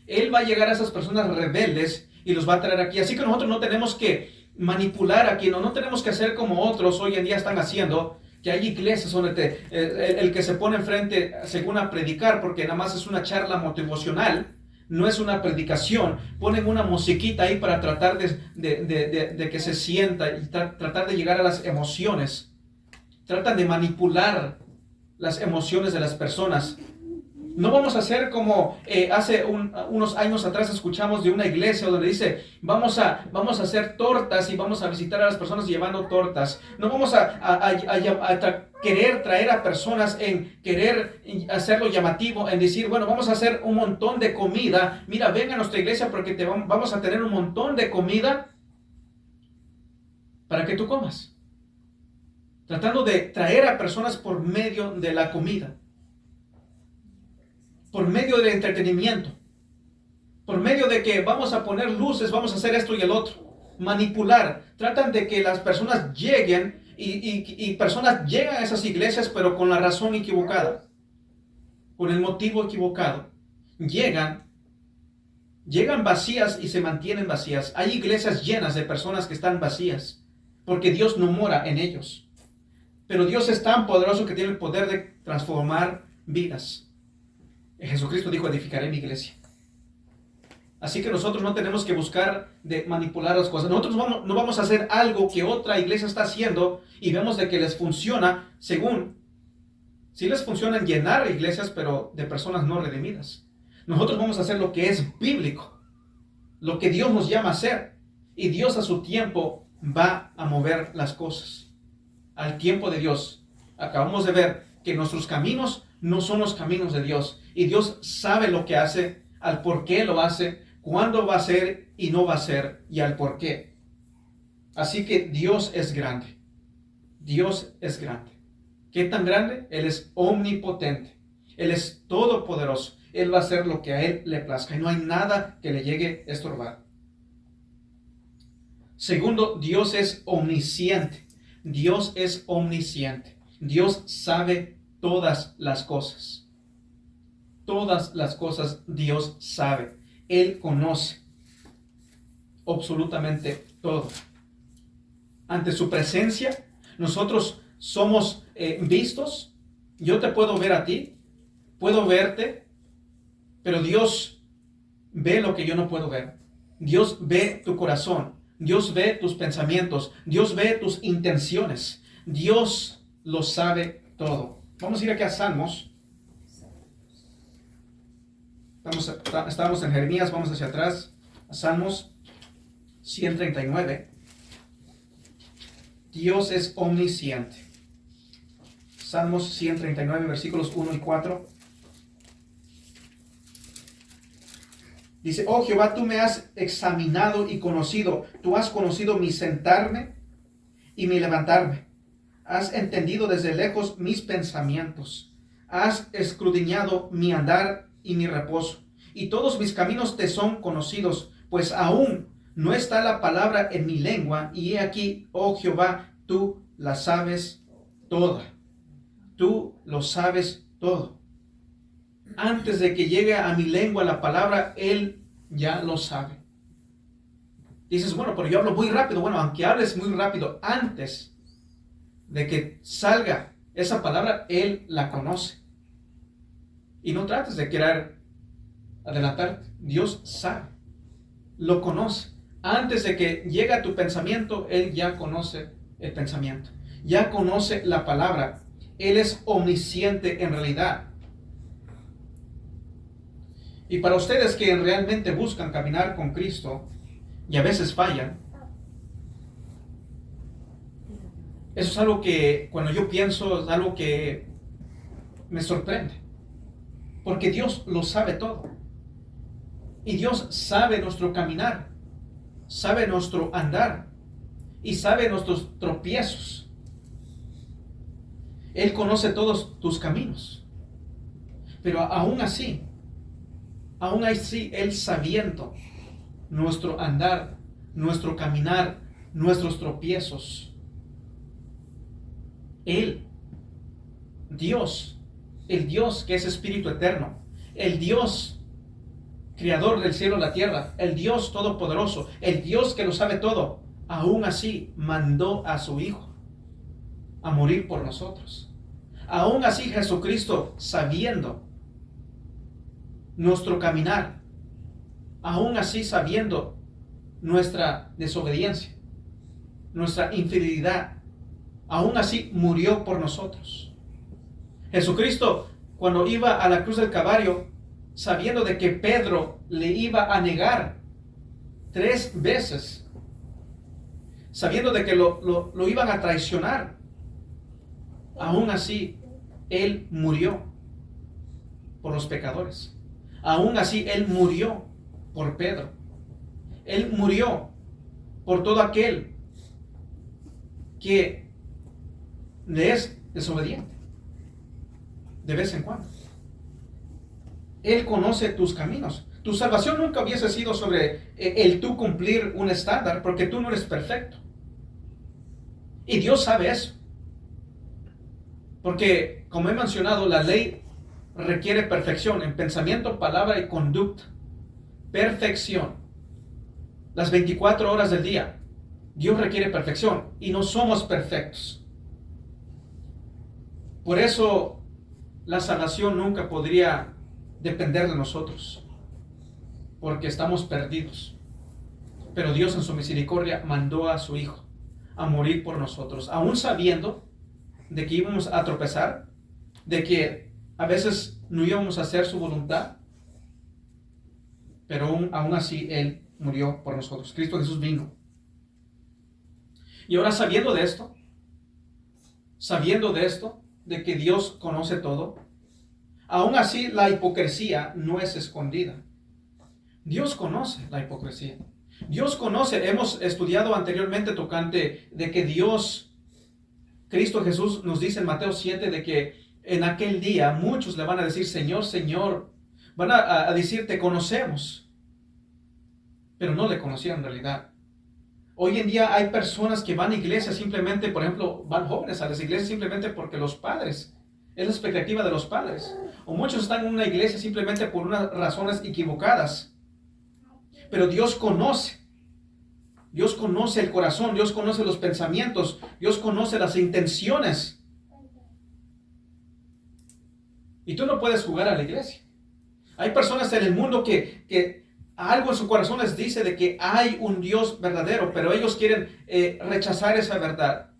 Él va a llegar a esas personas rebeldes y los va a traer aquí. Así que nosotros no tenemos que manipular aquí, no tenemos que hacer como otros hoy en día están haciendo, que hay iglesias donde el que se pone enfrente según a predicar, porque nada más es una charla motivacional, no es una predicación, ponen una musiquita ahí para tratar de que se sienta y tratar de llegar a las emociones. Tratan de manipular las emociones de las personas. No vamos a hacer como hace unos años atrás escuchamos de una iglesia donde dice, vamos a hacer tortas y vamos a visitar a las personas llevando tortas. No vamos a querer traer a personas en querer hacerlo llamativo, en decir, bueno, vamos a hacer un montón de comida. Mira, ven a nuestra iglesia porque vamos a tener un montón de comida para que tú comas. Tratando de traer a personas por medio de la comida, por medio del entretenimiento, por medio de que vamos a poner luces, vamos a hacer esto y el otro, manipular. Tratan de que las personas lleguen y personas llegan a esas iglesias pero con la razón equivocada, con el motivo equivocado. Llegan vacías y se mantienen vacías. Hay iglesias llenas de personas que están vacías porque Dios no mora en ellos. Pero Dios es tan poderoso que tiene el poder de transformar vidas. Jesucristo dijo, edificaré mi iglesia. Así que nosotros no tenemos que buscar de manipular las cosas. Nosotros no vamos a hacer algo que otra iglesia está haciendo y vemos de que les funciona según. Sí les funciona en llenar iglesias, pero de personas no redimidas. Nosotros vamos a hacer lo que es bíblico, lo que Dios nos llama a hacer. Y Dios a su tiempo va a mover las cosas. Al tiempo de Dios. Acabamos de ver que nuestros caminos no son los caminos de Dios. Y Dios sabe lo que hace, al por qué lo hace, cuándo va a ser y no va a ser, y al por qué. Así que Dios es grande. Dios es grande. ¿Qué tan grande? Él es omnipotente. Él es todopoderoso. Él va a hacer lo que a Él le plazca y no hay nada que le llegue a estorbar. Segundo, Dios es omnisciente. Dios es omnisciente. Dios sabe todas las cosas. Todas las cosas Dios sabe. Él conoce absolutamente todo. Ante su presencia, nosotros somos vistos. Yo te puedo ver a ti, puedo verte, pero Dios ve lo que yo no puedo ver. Dios ve tu corazón, Dios ve tus pensamientos, Dios ve tus intenciones. Dios lo sabe todo. Vamos a ir aquí a Salmos. Estamos en Jeremías, vamos hacia atrás, a Salmos 139. Dios es omnisciente. Salmos 139, versículos 1 y 4. Dice, oh Jehová, tú me has examinado y conocido. Tú has conocido mi sentarme y mi levantarme. Has entendido desde lejos mis pensamientos. Has escudriñado mi andar y mi reposo. Y todos mis caminos te son conocidos, pues aún no está la palabra en mi lengua. Y he aquí, oh Jehová, tú la sabes toda. Tú lo sabes todo. Antes de que llegue a mi lengua la palabra, Él ya lo sabe. Dices, bueno, pero yo hablo muy rápido. Bueno, aunque hables muy rápido, antes de que salga esa palabra, Él la conoce. Y no trates de querer adelantarte. Dios sabe, lo conoce. Antes de que llegue a tu pensamiento, Él ya conoce el pensamiento. Ya conoce la palabra. Él es omnisciente en realidad. Y para ustedes que realmente buscan caminar con Cristo y a veces fallan, eso es algo que cuando yo pienso es algo que me sorprende. Porque Dios lo sabe todo. Y Dios sabe nuestro caminar, sabe nuestro andar y sabe nuestros tropiezos. Él conoce todos tus caminos. Pero aún así, Él sabiendo nuestro andar, nuestro caminar, nuestros tropiezos, Él, Dios, el Dios que es Espíritu Eterno, el Dios Creador del cielo y la tierra, el Dios Todopoderoso, el Dios que lo sabe todo, aún así mandó a su Hijo a morir por nosotros. Aún así Jesucristo, sabiendo nuestro caminar, aún así sabiendo nuestra desobediencia, nuestra infidelidad, aún así murió por nosotros. Jesucristo, cuando iba a la cruz del Calvario, sabiendo de que Pedro le iba a negar 3 veces, sabiendo de que lo iban a traicionar, aún así Él murió por los pecadores. Aún así Él murió por Pedro. Él murió por todo aquel que le es desobediente de vez en cuando. Él conoce tus caminos. Tu salvación nunca hubiese sido sobre el tú cumplir un estándar, porque tú no eres perfecto. Y Dios sabe eso. Porque, como he mencionado, la ley requiere perfección en pensamiento, palabra y conducta. Perfección. Las 24 horas del día. Dios requiere perfección y no somos perfectos. Por eso la salvación nunca podría depender de nosotros, porque estamos perdidos. Pero Dios en su misericordia mandó a su Hijo a morir por nosotros, aún sabiendo de que íbamos a tropezar, de que a veces no íbamos a hacer su voluntad, pero aún así Él murió por nosotros. Cristo Jesús vino. Y ahora sabiendo de esto, de que Dios conoce todo, aún así la hipocresía no es escondida. Dios conoce la hipocresía. Dios conoce, hemos estudiado anteriormente tocante de que Dios, Cristo Jesús nos dice en Mateo 7 de que en aquel día muchos le van a decir, Señor, Señor, van a decir, te conocemos, pero no le conocían en realidad. Hoy en día hay personas que van a iglesias simplemente, por ejemplo, van jóvenes a las iglesias simplemente porque los padres, es la expectativa de los padres. O muchos están en una iglesia simplemente por unas razones equivocadas. Pero Dios conoce el corazón, Dios conoce los pensamientos, Dios conoce las intenciones. Y tú no puedes jugar a la iglesia. Hay personas en el mundo que algo en su corazón les dice de que hay un Dios verdadero, pero ellos quieren rechazar esa verdad.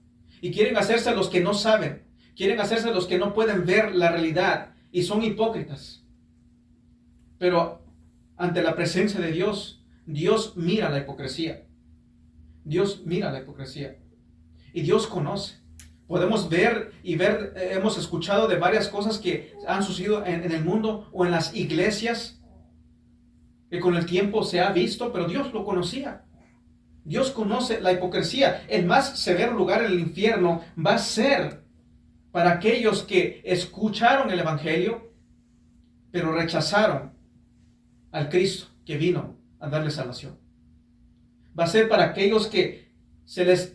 Y quieren hacerse los que no saben. Quieren hacerse los que no pueden ver la realidad. Y son hipócritas. Pero ante la presencia de Dios, Dios mira la hipocresía. Dios mira la hipocresía. Y Dios conoce. Podemos ver hemos escuchado de varias cosas que han sucedido en el mundo o en las iglesias, que con el tiempo se ha visto, pero Dios lo conocía. Dios conoce la hipocresía. El más severo lugar en el infierno va a ser para aquellos que escucharon el Evangelio, pero rechazaron al Cristo que vino a darles salvación. Va a ser para aquellos que se les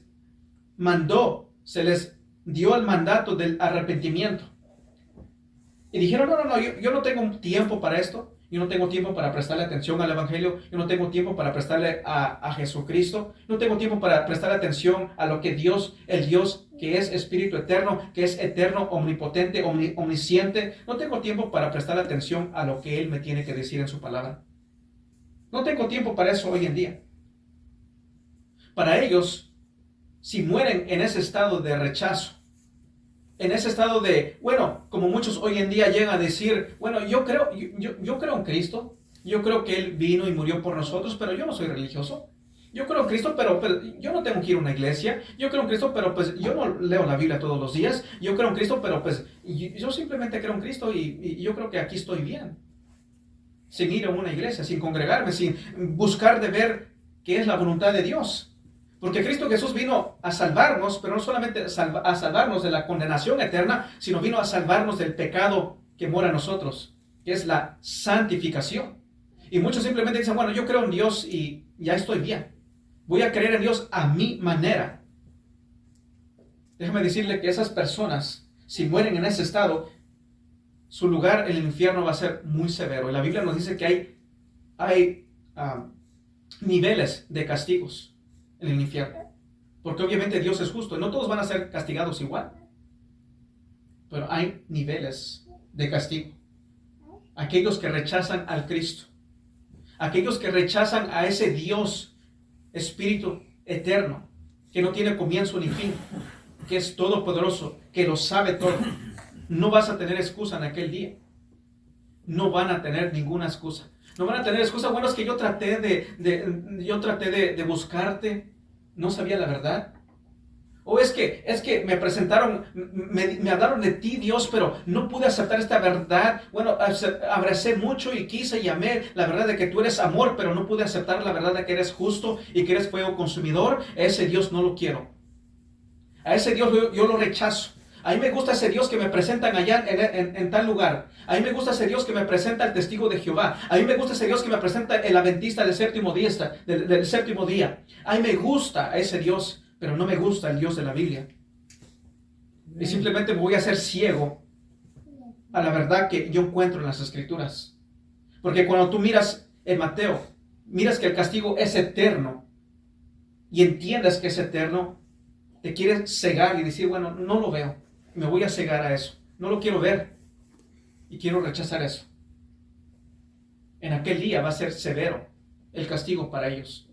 mandó, se les dio el mandato del arrepentimiento. Y dijeron, no, yo no tengo tiempo para esto. Yo no tengo tiempo para prestarle atención al Evangelio. Yo no tengo tiempo para prestarle a Jesucristo. No tengo tiempo para prestarle atención a lo que Dios, el Dios que es Espíritu eterno, que es eterno, omnipotente, omnisciente. No tengo tiempo para prestarle atención a lo que Él me tiene que decir en su palabra. No tengo tiempo para eso hoy en día. Para ellos, si mueren en ese estado de rechazo, en ese estado de, bueno, como muchos hoy en día llegan a decir, bueno, yo creo en Cristo, yo creo que Él vino y murió por nosotros, pero yo no soy religioso. Yo creo en Cristo, pero yo no tengo que ir a una iglesia. Yo creo en Cristo, pero pues yo no leo la Biblia todos los días. Yo creo en Cristo, pero pues yo simplemente creo en Cristo y yo creo que aquí estoy bien. Sin ir a una iglesia, sin congregarme, sin buscar de ver qué es la voluntad de Dios. Porque Cristo Jesús vino a salvarnos, pero no solamente a salvarnos de la condenación eterna, sino vino a salvarnos del pecado que mora en nosotros, que es la santificación. Y muchos simplemente dicen, bueno, yo creo en Dios y ya estoy bien. Voy a creer en Dios a mi manera. Déjame decirle que esas personas, si mueren en ese estado, su lugar en el infierno va a ser muy severo. Y la Biblia nos dice que hay niveles de castigos en el infierno, porque obviamente Dios es justo y no todos van a ser castigados igual, pero hay niveles de castigo. Aquellos que rechazan al Cristo, aquellos que rechazan a ese Dios, Espíritu eterno, que no tiene comienzo ni fin, que es todopoderoso, que lo sabe todo, no vas a tener excusa en aquel día. No van a tener ninguna excusa. No van a tener excusa. Bueno, es que yo traté de buscarte, no sabía la verdad. O es que me presentaron, me hablaron de ti, Dios, pero no pude aceptar esta verdad. Bueno, abracé mucho y quise y amé la verdad de que tú eres amor, pero no pude aceptar la verdad de que eres justo y que eres fuego consumidor. Ese Dios no lo quiero. A ese Dios yo lo rechazo. A mí me gusta ese Dios que me presentan allá en tal lugar. A mí me gusta ese Dios que me presenta el testigo de Jehová. A mí me gusta ese Dios que me presenta el adventista del séptimo día. A mí me gusta ese Dios, pero no me gusta el Dios de la Biblia. Y simplemente me voy a hacer ciego a la verdad que yo encuentro en las Escrituras. Porque cuando tú miras en Mateo, miras que el castigo es eterno y entiendes que es eterno, te quieres cegar y decir, bueno, no lo veo. Me voy a cegar a eso. No lo quiero ver. Y quiero rechazar eso. En aquel día va a ser severo el castigo para ellos.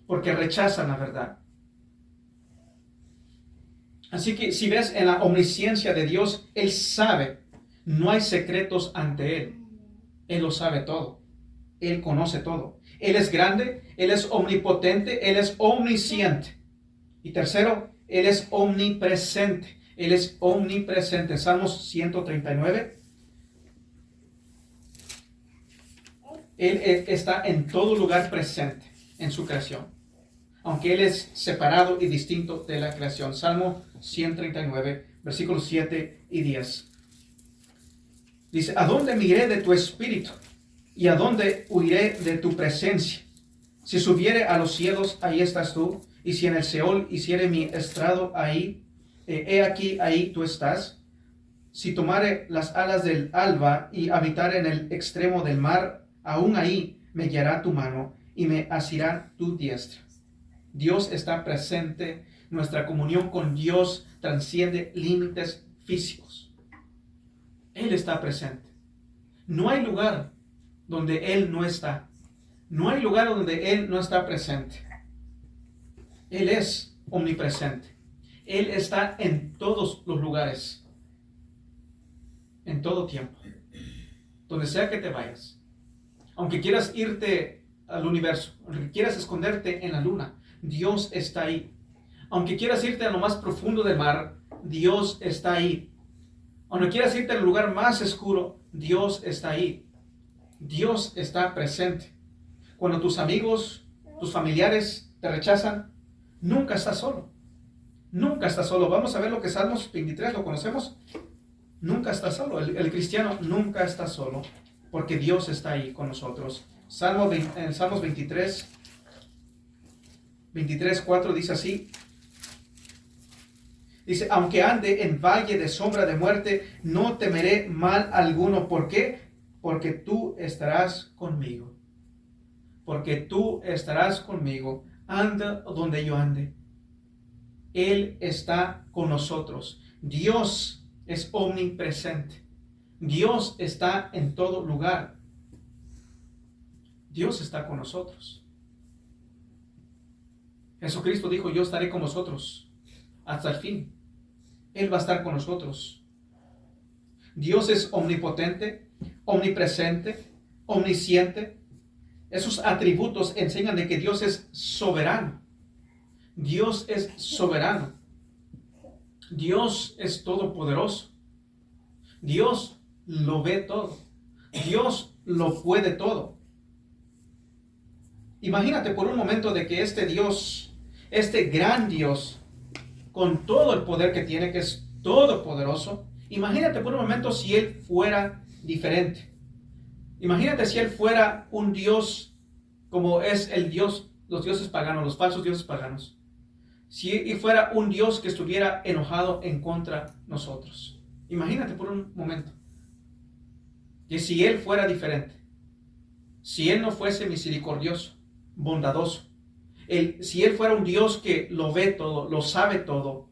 Porque rechazan la verdad. Así que si ves en la omnisciencia de Dios, Él sabe. No hay secretos ante Él. Él lo sabe todo. Él conoce todo. Él es grande. Él es omnipotente. Él es omnisciente. Y tercero, Él es omnipresente. Él es omnipresente. Salmos 139. Él está en todo lugar presente en su creación. Aunque Él es separado y distinto de la creación. Salmo 139, versículos 7 y 10. Dice, ¿a dónde me iré de tu espíritu? ¿Y a dónde huiré de tu presencia? Si subiere a los cielos, ahí estás tú. Y si en el Seol hiciere mi estrado, ahí, he aquí, ahí tú estás. Si tomare las alas del alba y habitare en el extremo del mar, aún ahí me guiará tu mano y me asirá tu diestra. Dios está presente. Nuestra comunión con Dios trasciende límites físicos. Él está presente. No hay lugar donde Él no está. No hay lugar donde Él no está presente. Él es omnipresente. Él está en todos los lugares. En todo tiempo. Donde sea que te vayas. Aunque quieras irte al universo. Aunque quieras esconderte en la luna. Dios está ahí. Aunque quieras irte a lo más profundo del mar, Dios está ahí. Aunque quieras irte al lugar más oscuro, Dios está ahí. Dios está presente. Cuando tus amigos, tus familiares te rechazan, nunca estás solo. Nunca estás solo. Vamos a ver lo que Salmos 23, ¿lo conocemos? Nunca estás solo. El cristiano nunca está solo, porque Dios está ahí con nosotros. En Salmos 23:4 dice así. Dice, aunque ande en valle de sombra de muerte, no temeré mal alguno. ¿Por qué? Porque tú estarás conmigo. Porque tú estarás conmigo. Anda donde yo ande. Él está con nosotros. Dios es omnipresente. Dios está en todo lugar. Dios está con nosotros. Jesucristo dijo, yo estaré con vosotros hasta el fin. Él va a estar con nosotros. Dios es omnipotente, omnipresente, omnisciente. Esos atributos enseñan de que Dios es soberano. Dios es soberano. Dios es todopoderoso. Dios lo ve todo. Dios lo puede todo. Imagínate por un momento de que este Dios, este gran Dios, con todo el poder que tiene, que es todopoderoso, imagínate por un momento si Él fuera diferente. Imagínate si Él fuera un Dios como es el Dios, los dioses paganos, los falsos dioses paganos. Si fuera un Dios que estuviera enojado en contra de nosotros. Imagínate por un momento que si Él fuera diferente, si Él no fuese misericordioso, bondadoso, si Él fuera un Dios que lo ve todo, lo sabe todo,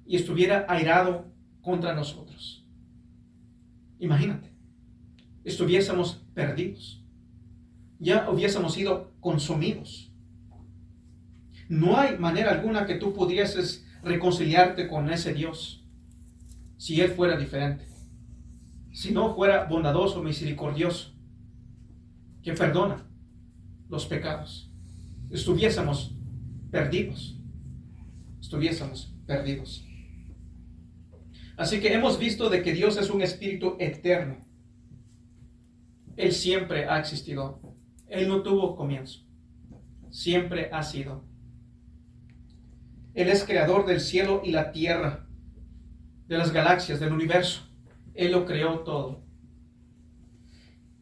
y estuviera airado contra nosotros. Imagínate, estuviésemos perdidos. Ya hubiésemos sido consumidos. No hay manera alguna que tú pudieses reconciliarte con ese Dios si Él fuera diferente. Si no fuera bondadoso, misericordioso, que perdona los pecados. Estuviésemos perdidos. Estuviésemos perdidos. Así que hemos visto de que Dios es un espíritu eterno. Él siempre ha existido. Él no tuvo comienzo. Siempre ha sido. Él es creador del cielo y la tierra, de las galaxias, del universo. Él lo creó todo.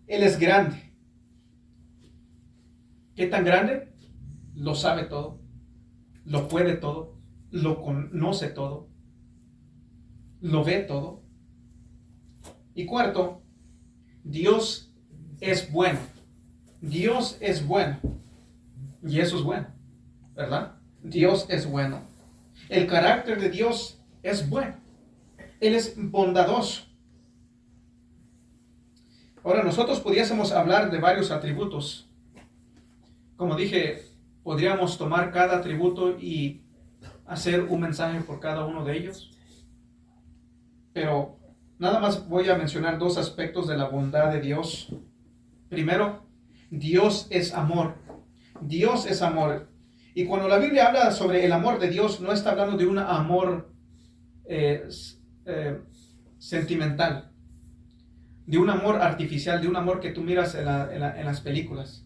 Él es grande. ¿Qué tan grande? Lo sabe todo. Lo puede todo. Lo conoce todo. Lo ve todo. Y cuarto, Dios es bueno. Dios es bueno. Y eso es bueno, ¿verdad? Dios es bueno. El carácter de Dios es bueno. Él es bondadoso. Ahora, nosotros pudiésemos hablar de varios atributos. Como dije, podríamos tomar cada atributo y hacer un mensaje por cada uno de ellos. Pero nada más voy a mencionar dos aspectos de la bondad de Dios. Primero, Dios es amor. Dios es amor. Y cuando la Biblia habla sobre el amor de Dios, no está hablando de un amor sentimental, de un amor artificial, de un amor que tú miras en las películas.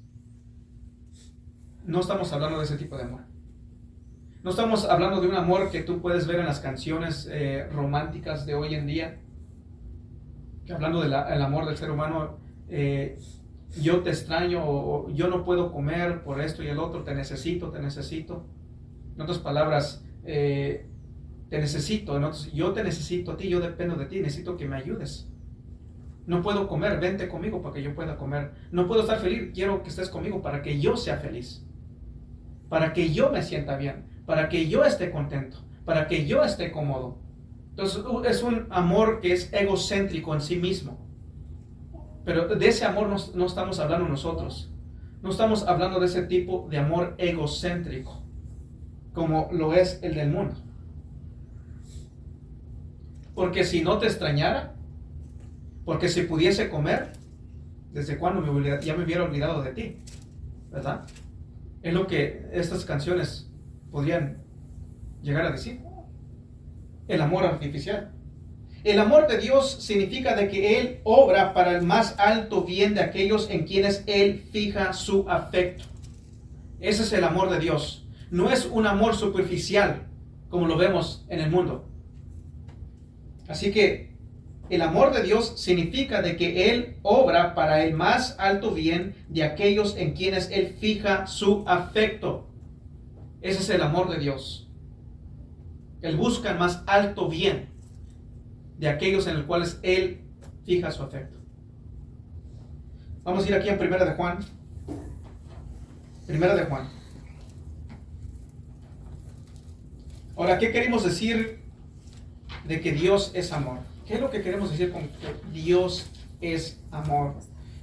No estamos hablando de ese tipo de amor. No estamos hablando de un amor que tú puedes ver en las canciones románticas de hoy en día. Que hablando del amor del ser humano, yo te extraño, o yo no puedo comer por esto y el otro, te necesito, te necesito. En otras palabras, te necesito, yo te necesito a ti, yo dependo de ti, necesito que me ayudes. No puedo comer, vente conmigo para que yo pueda comer. No puedo estar feliz, quiero que estés conmigo para que yo sea feliz. Para que yo me sienta bien, para que yo esté contento, para que yo esté cómodo. Entonces es un amor que es egocéntrico en sí mismo. Pero de ese amor no estamos hablando nosotros. No estamos hablando de ese tipo de amor egocéntrico, como lo es el del mundo. Porque si no te extrañara, porque si pudiese comer, ¿desde cuándo ya me hubiera olvidado de ti? ¿Verdad? Es lo que estas canciones podrían llegar a decir. El amor artificial. El amor de Dios significa de que Él obra para el más alto bien de aquellos en quienes Él fija su afecto. Ese es el amor de Dios. No es un amor superficial como lo vemos en el mundo. Así que el amor de Dios significa de que Él obra para el más alto bien de aquellos en quienes Él fija su afecto. Ese es el amor de Dios. Él busca el más alto bien de aquellos en los cuales Él fija su afecto. Vamos a ir aquí a Primera de Juan. Primera de Juan. Ahora, ¿qué queremos decir de que Dios es amor? ¿Qué es lo que queremos decir con que Dios es amor?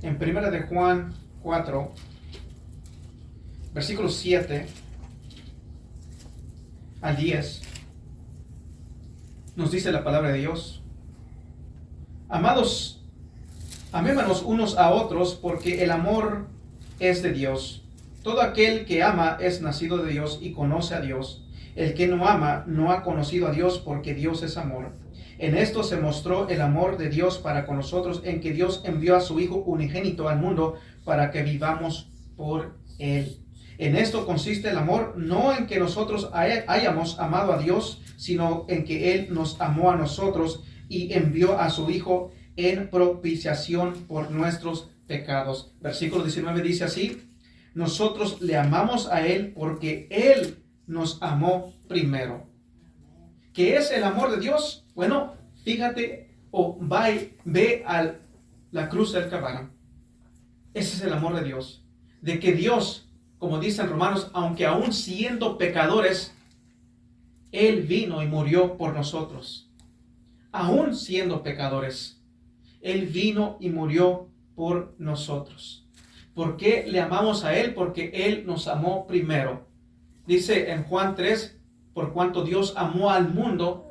En Primera de Juan 4, versículos 7 al 10, nos dice la palabra de Dios: Amados, amémonos unos a otros, porque el amor es de Dios. Todo aquel que ama es nacido de Dios y conoce a Dios. El que no ama no ha conocido a Dios, porque Dios es amor. En esto se mostró el amor de Dios para con nosotros, en que Dios envió a su Hijo unigénito al mundo para que vivamos por Él. En esto consiste el amor, no en que nosotros hayamos amado a Dios, sino en que Él nos amó a nosotros y envió a su Hijo en propiciación por nuestros pecados. Versículo 19 dice así: nosotros le amamos a Él porque Él nos amó primero. ¿Qué es el amor de Dios? Bueno, fíjate o ve a la cruz del Calvario. Ese es el amor de Dios. De que Dios, como dicen Romanos, aunque aún siendo pecadores, Él vino y murió por nosotros. Aún siendo pecadores, Él vino y murió por nosotros. ¿Por qué le amamos a Él? Porque Él nos amó primero. Dice en Juan 3, por cuanto Dios amó al mundo,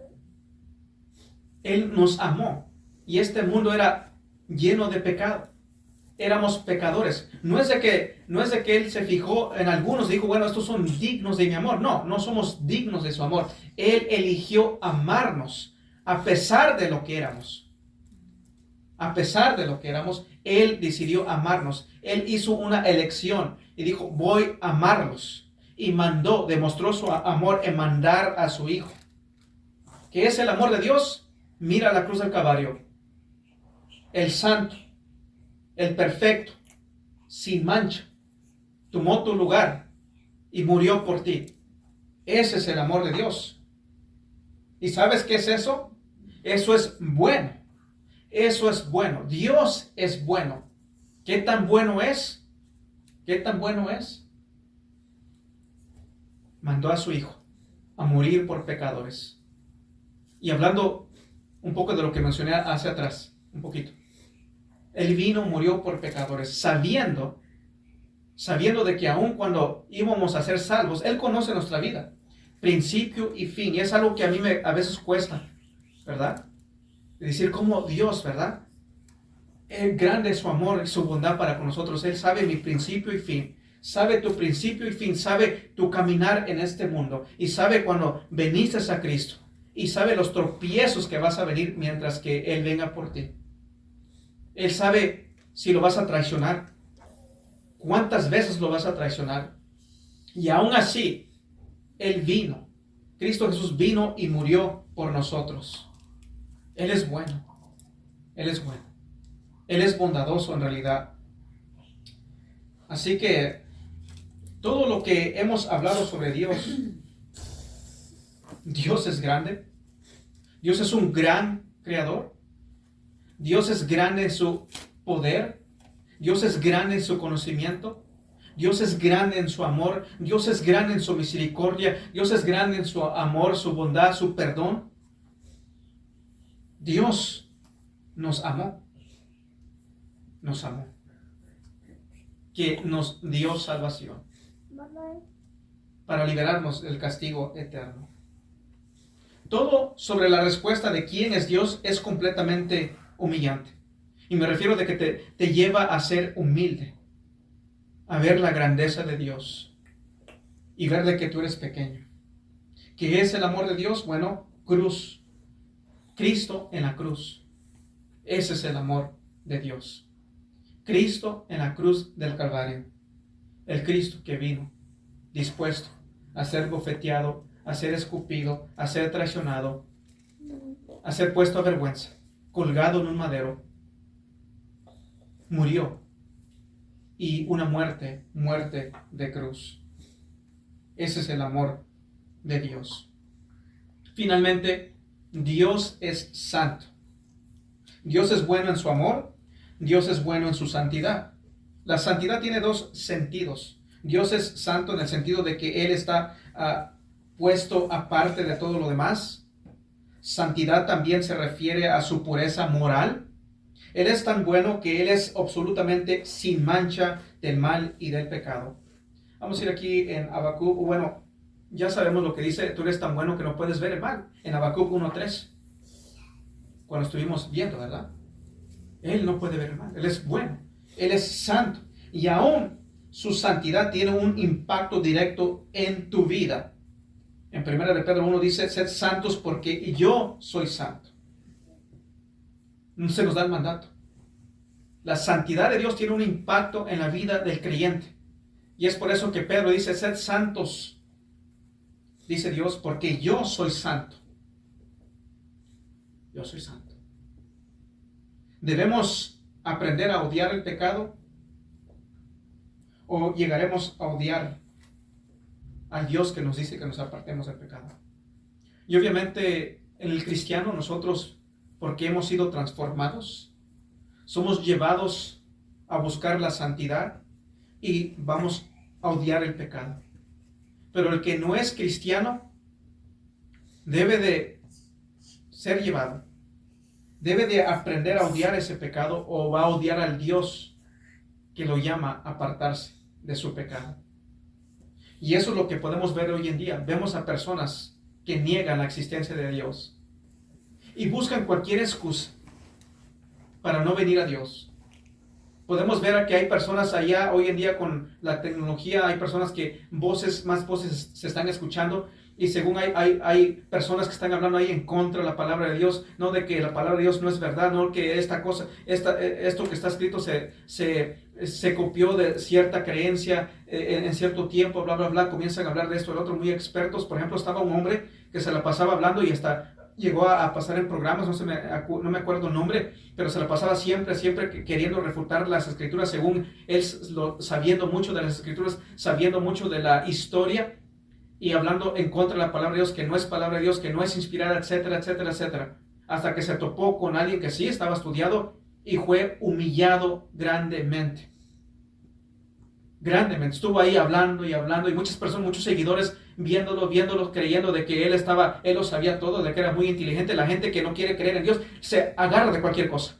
Él nos amó. Y este mundo era lleno de pecado. Éramos pecadores. No es de que Él se fijó en algunos y dijo, bueno, estos son dignos de mi amor. No, no somos dignos de su amor. Él eligió amarnos a pesar de lo que éramos. A pesar de lo que éramos, Él decidió amarnos. Él hizo una elección y dijo, voy a amarlos. Y demostró su amor en mandar a su Hijo. ¿Qué es el amor de Dios? Mira la cruz del Calvario. El santo, el perfecto, sin mancha, tomó tu lugar y murió por ti. Ese es el amor de Dios. ¿Y sabes qué es eso? Eso es bueno. Eso es bueno. Dios es bueno. ¿Qué tan bueno es? ¿Qué tan bueno es? Mandó a su Hijo a morir por pecadores. Y hablando un poco de lo que mencioné hacia atrás, un poquito. Él vino, murió por pecadores, sabiendo de que aun cuando íbamos a ser salvos, Él conoce nuestra vida, principio y fin. Y es algo que a mí a veces cuesta, ¿verdad? De decir cómo Dios, ¿verdad? Grande es su amor y su bondad para con nosotros. Él sabe mi principio y fin. Sabe tu principio y fin. Sabe tu caminar en este mundo. Y sabe cuando veniste a Cristo. Y sabe los tropiezos que vas a venir mientras que Él venga por ti. Él sabe si lo vas a traicionar. Cuántas veces lo vas a traicionar. Y aún así, Él vino. Cristo Jesús vino y murió por nosotros. Él es bueno. Él es bueno. Él es bondadoso en realidad. Así que todo lo que hemos hablado sobre Dios, Dios es grande. Dios es un gran creador. Dios es grande en su poder. Dios es grande en su conocimiento. Dios es grande en su amor. Dios es grande en su misericordia. Dios es grande en su amor, su bondad, su perdón. Dios nos amó. Nos amó. Que nos dio salvación. Para liberarnos del castigo eterno. Todo sobre la respuesta de quién es Dios es completamente humillante. Y me refiero de que te lleva a ser humilde. A ver la grandeza de Dios. Y ver de que tú eres pequeño. ¿Qué es el amor de Dios? Bueno, cruz. Cristo en la cruz. Ese es el amor de Dios. Cristo en la cruz del Calvario. El Cristo que vino dispuesto a ser bofeteado, a ser escupido, a ser traicionado, a ser puesto a vergüenza, colgado en un madero. Murió. Y una muerte de cruz. Ese es el amor de Dios. Finalmente, Dios es santo. Dios es bueno en su amor. Dios es bueno en su santidad. La santidad tiene dos sentidos. Dios es santo en el sentido de que Él está puesto aparte de todo lo demás. Santidad también se refiere a su pureza moral. Él es tan bueno que Él es absolutamente sin mancha del mal y del pecado. Vamos a ir aquí en Habacuc. Bueno, ya sabemos lo que dice, tú eres tan bueno que no puedes ver el mal. En Habacuc 1:3. Cuando estuvimos viendo, ¿verdad? Él no puede ver el mal. Él es bueno. Él es santo. Y aún su santidad tiene un impacto directo en tu vida. En 1 de Pedro 1 dice, sed santos porque yo soy santo. No se nos da el mandato. La santidad de Dios tiene un impacto en la vida del creyente. Y es por eso que Pedro dice, sed santos, dice Dios, porque yo soy santo. Yo soy santo. ¿Debemos aprender a odiar el pecado? ¿O llegaremos a odiar al Dios que nos dice que nos apartemos del pecado? Y obviamente en el cristiano nosotros, porque hemos sido transformados, somos llevados a buscar la santidad y vamos a odiar el pecado. Pero el que no es cristiano debe de ser llevado, debe de aprender a odiar ese pecado o va a odiar al Dios que lo llama a apartarse de su pecado. Y eso es lo que podemos ver hoy en día. Vemos a personas que niegan la existencia de Dios y buscan cualquier excusa para no venir a Dios. Podemos ver que hay personas allá hoy en día con la tecnología, hay personas que más voces se están escuchando y según hay personas que están hablando ahí en contra de la palabra de Dios, no de que la palabra de Dios no es verdad, no que esto que está escrito se copió de cierta creencia en cierto tiempo, bla, bla, bla, comienzan a hablar de esto, el otro, muy expertos. Por ejemplo, estaba un hombre que se la pasaba hablando y hasta llegó a pasar en programas, no me acuerdo el nombre, pero se la pasaba siempre queriendo refutar las escrituras según él, sabiendo mucho de las escrituras, sabiendo mucho de la historia y hablando en contra de la palabra de Dios, que no es palabra de Dios, que no es inspirada, etcétera, etcétera, etcétera. Hasta que se topó con alguien que sí estaba estudiado y fue humillado grandemente. Grandemente. Estuvo ahí hablando y muchas personas, muchos seguidores viéndolo, creyendo de que él lo sabía todo, de que era muy inteligente. La gente que no quiere creer en Dios se agarra de cualquier cosa.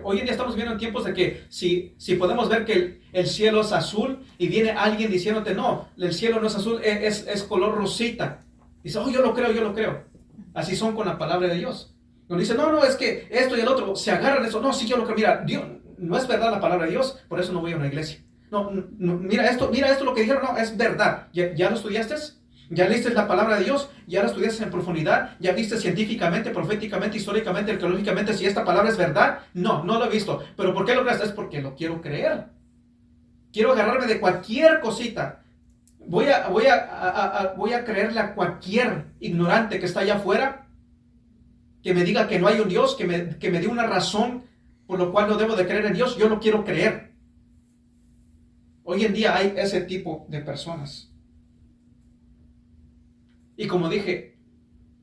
Hoy en día estamos viendo en tiempos de que si podemos ver que el cielo es azul y viene alguien diciéndote, no, el cielo no es azul, es color rosita. Dice, yo lo creo. Así son con la palabra de Dios. Nos dice, no, es que esto y el otro, se agarran de eso. No, sí, yo lo creo. Mira, Dios, no es verdad la palabra de Dios, por eso no voy a una iglesia. No, mira esto lo que dijeron, no, es verdad. ¿Ya lo estudiaste? ¿Ya leíste la palabra de Dios? ¿Ya la estudiaste en profundidad? ¿Ya viste científicamente, proféticamente, históricamente, arqueológicamente si esta palabra es verdad? No lo he visto. ¿Pero por qué lo crees? Es porque lo quiero creer. Quiero agarrarme de cualquier cosita. Voy a creerle a cualquier ignorante que está allá afuera, que me diga que no hay un Dios, que me dé una razón por lo cual no debo de creer en Dios. Yo lo quiero creer. Hoy en día hay ese tipo de personas. Y como dije,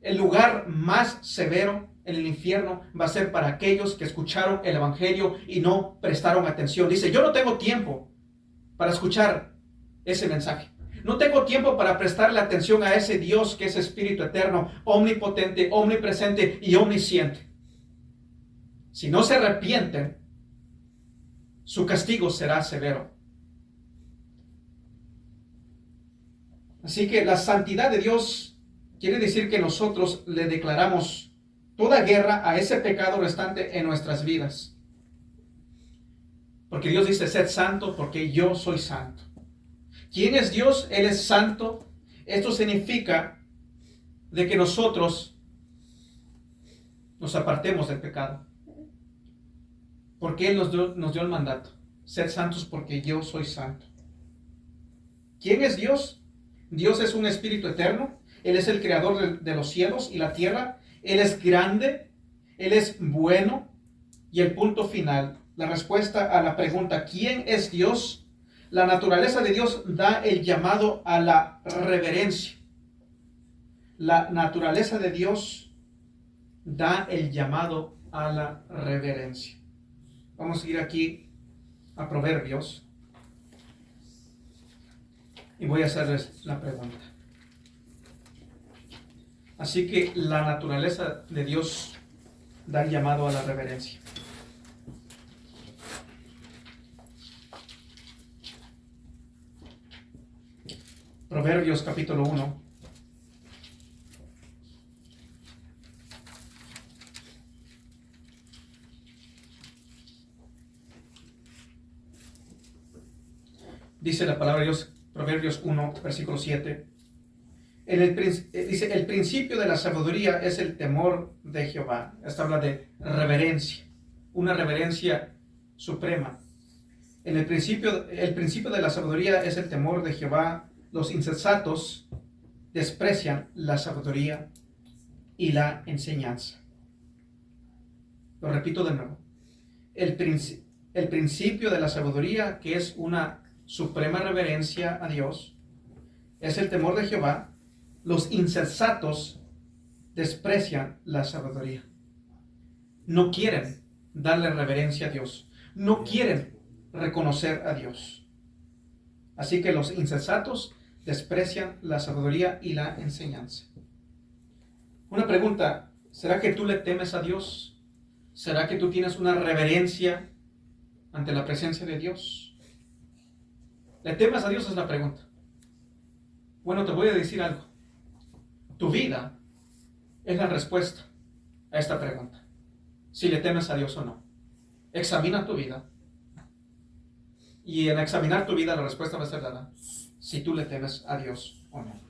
el lugar más severo en el infierno va a ser para aquellos que escucharon el evangelio y no prestaron atención. Dice, yo no tengo tiempo para escuchar ese mensaje. No tengo tiempo para prestarle atención a ese Dios que es Espíritu eterno, omnipotente, omnipresente y omnisciente. Si no se arrepienten, su castigo será severo. Así que la santidad de Dios quiere decir que nosotros le declaramos toda guerra a ese pecado restante en nuestras vidas. Porque Dios dice, sed santo porque yo soy santo. ¿Quién es Dios? Él es santo. Esto significa de que nosotros nos apartemos del pecado. Porque Él nos dio el mandato. Sed santos porque yo soy santo. ¿Quién es Dios? Dios es un espíritu eterno. Él es el creador de los cielos y la tierra. Él es grande. Él es bueno. Y el punto final, la respuesta a la pregunta, ¿quién es Dios? La naturaleza de Dios da el llamado a la reverencia. La naturaleza de Dios da el llamado a la reverencia. Vamos a ir aquí a Proverbios y voy a hacerles la pregunta. Así que la naturaleza de Dios da el llamado a la reverencia. Proverbios capítulo 1. Dice la palabra de Dios, Proverbios 1, versículo 7. Dice, el principio de la sabiduría es el temor de Jehová. Esta habla de reverencia, una reverencia suprema. El principio de la sabiduría es el temor de Jehová. Los insensatos desprecian la sabiduría y la enseñanza. Lo repito de nuevo. El principio de la sabiduría, que es una suprema reverencia a Dios, es el temor de Jehová. Los insensatos desprecian la sabiduría. No quieren darle reverencia a Dios. No quieren reconocer a Dios. Así que los insensatos desprecian la sabiduría y la enseñanza. Una pregunta, ¿será que tú le temes a Dios? ¿Será que tú tienes una reverencia ante la presencia de Dios? ¿Le temes a Dios? Es la pregunta. Bueno, te voy a decir algo. Tu vida es la respuesta a esta pregunta. Si le temes a Dios o no. Examina tu vida. Y en examinar tu vida la respuesta va a ser dada si tú le temes a Dios o no.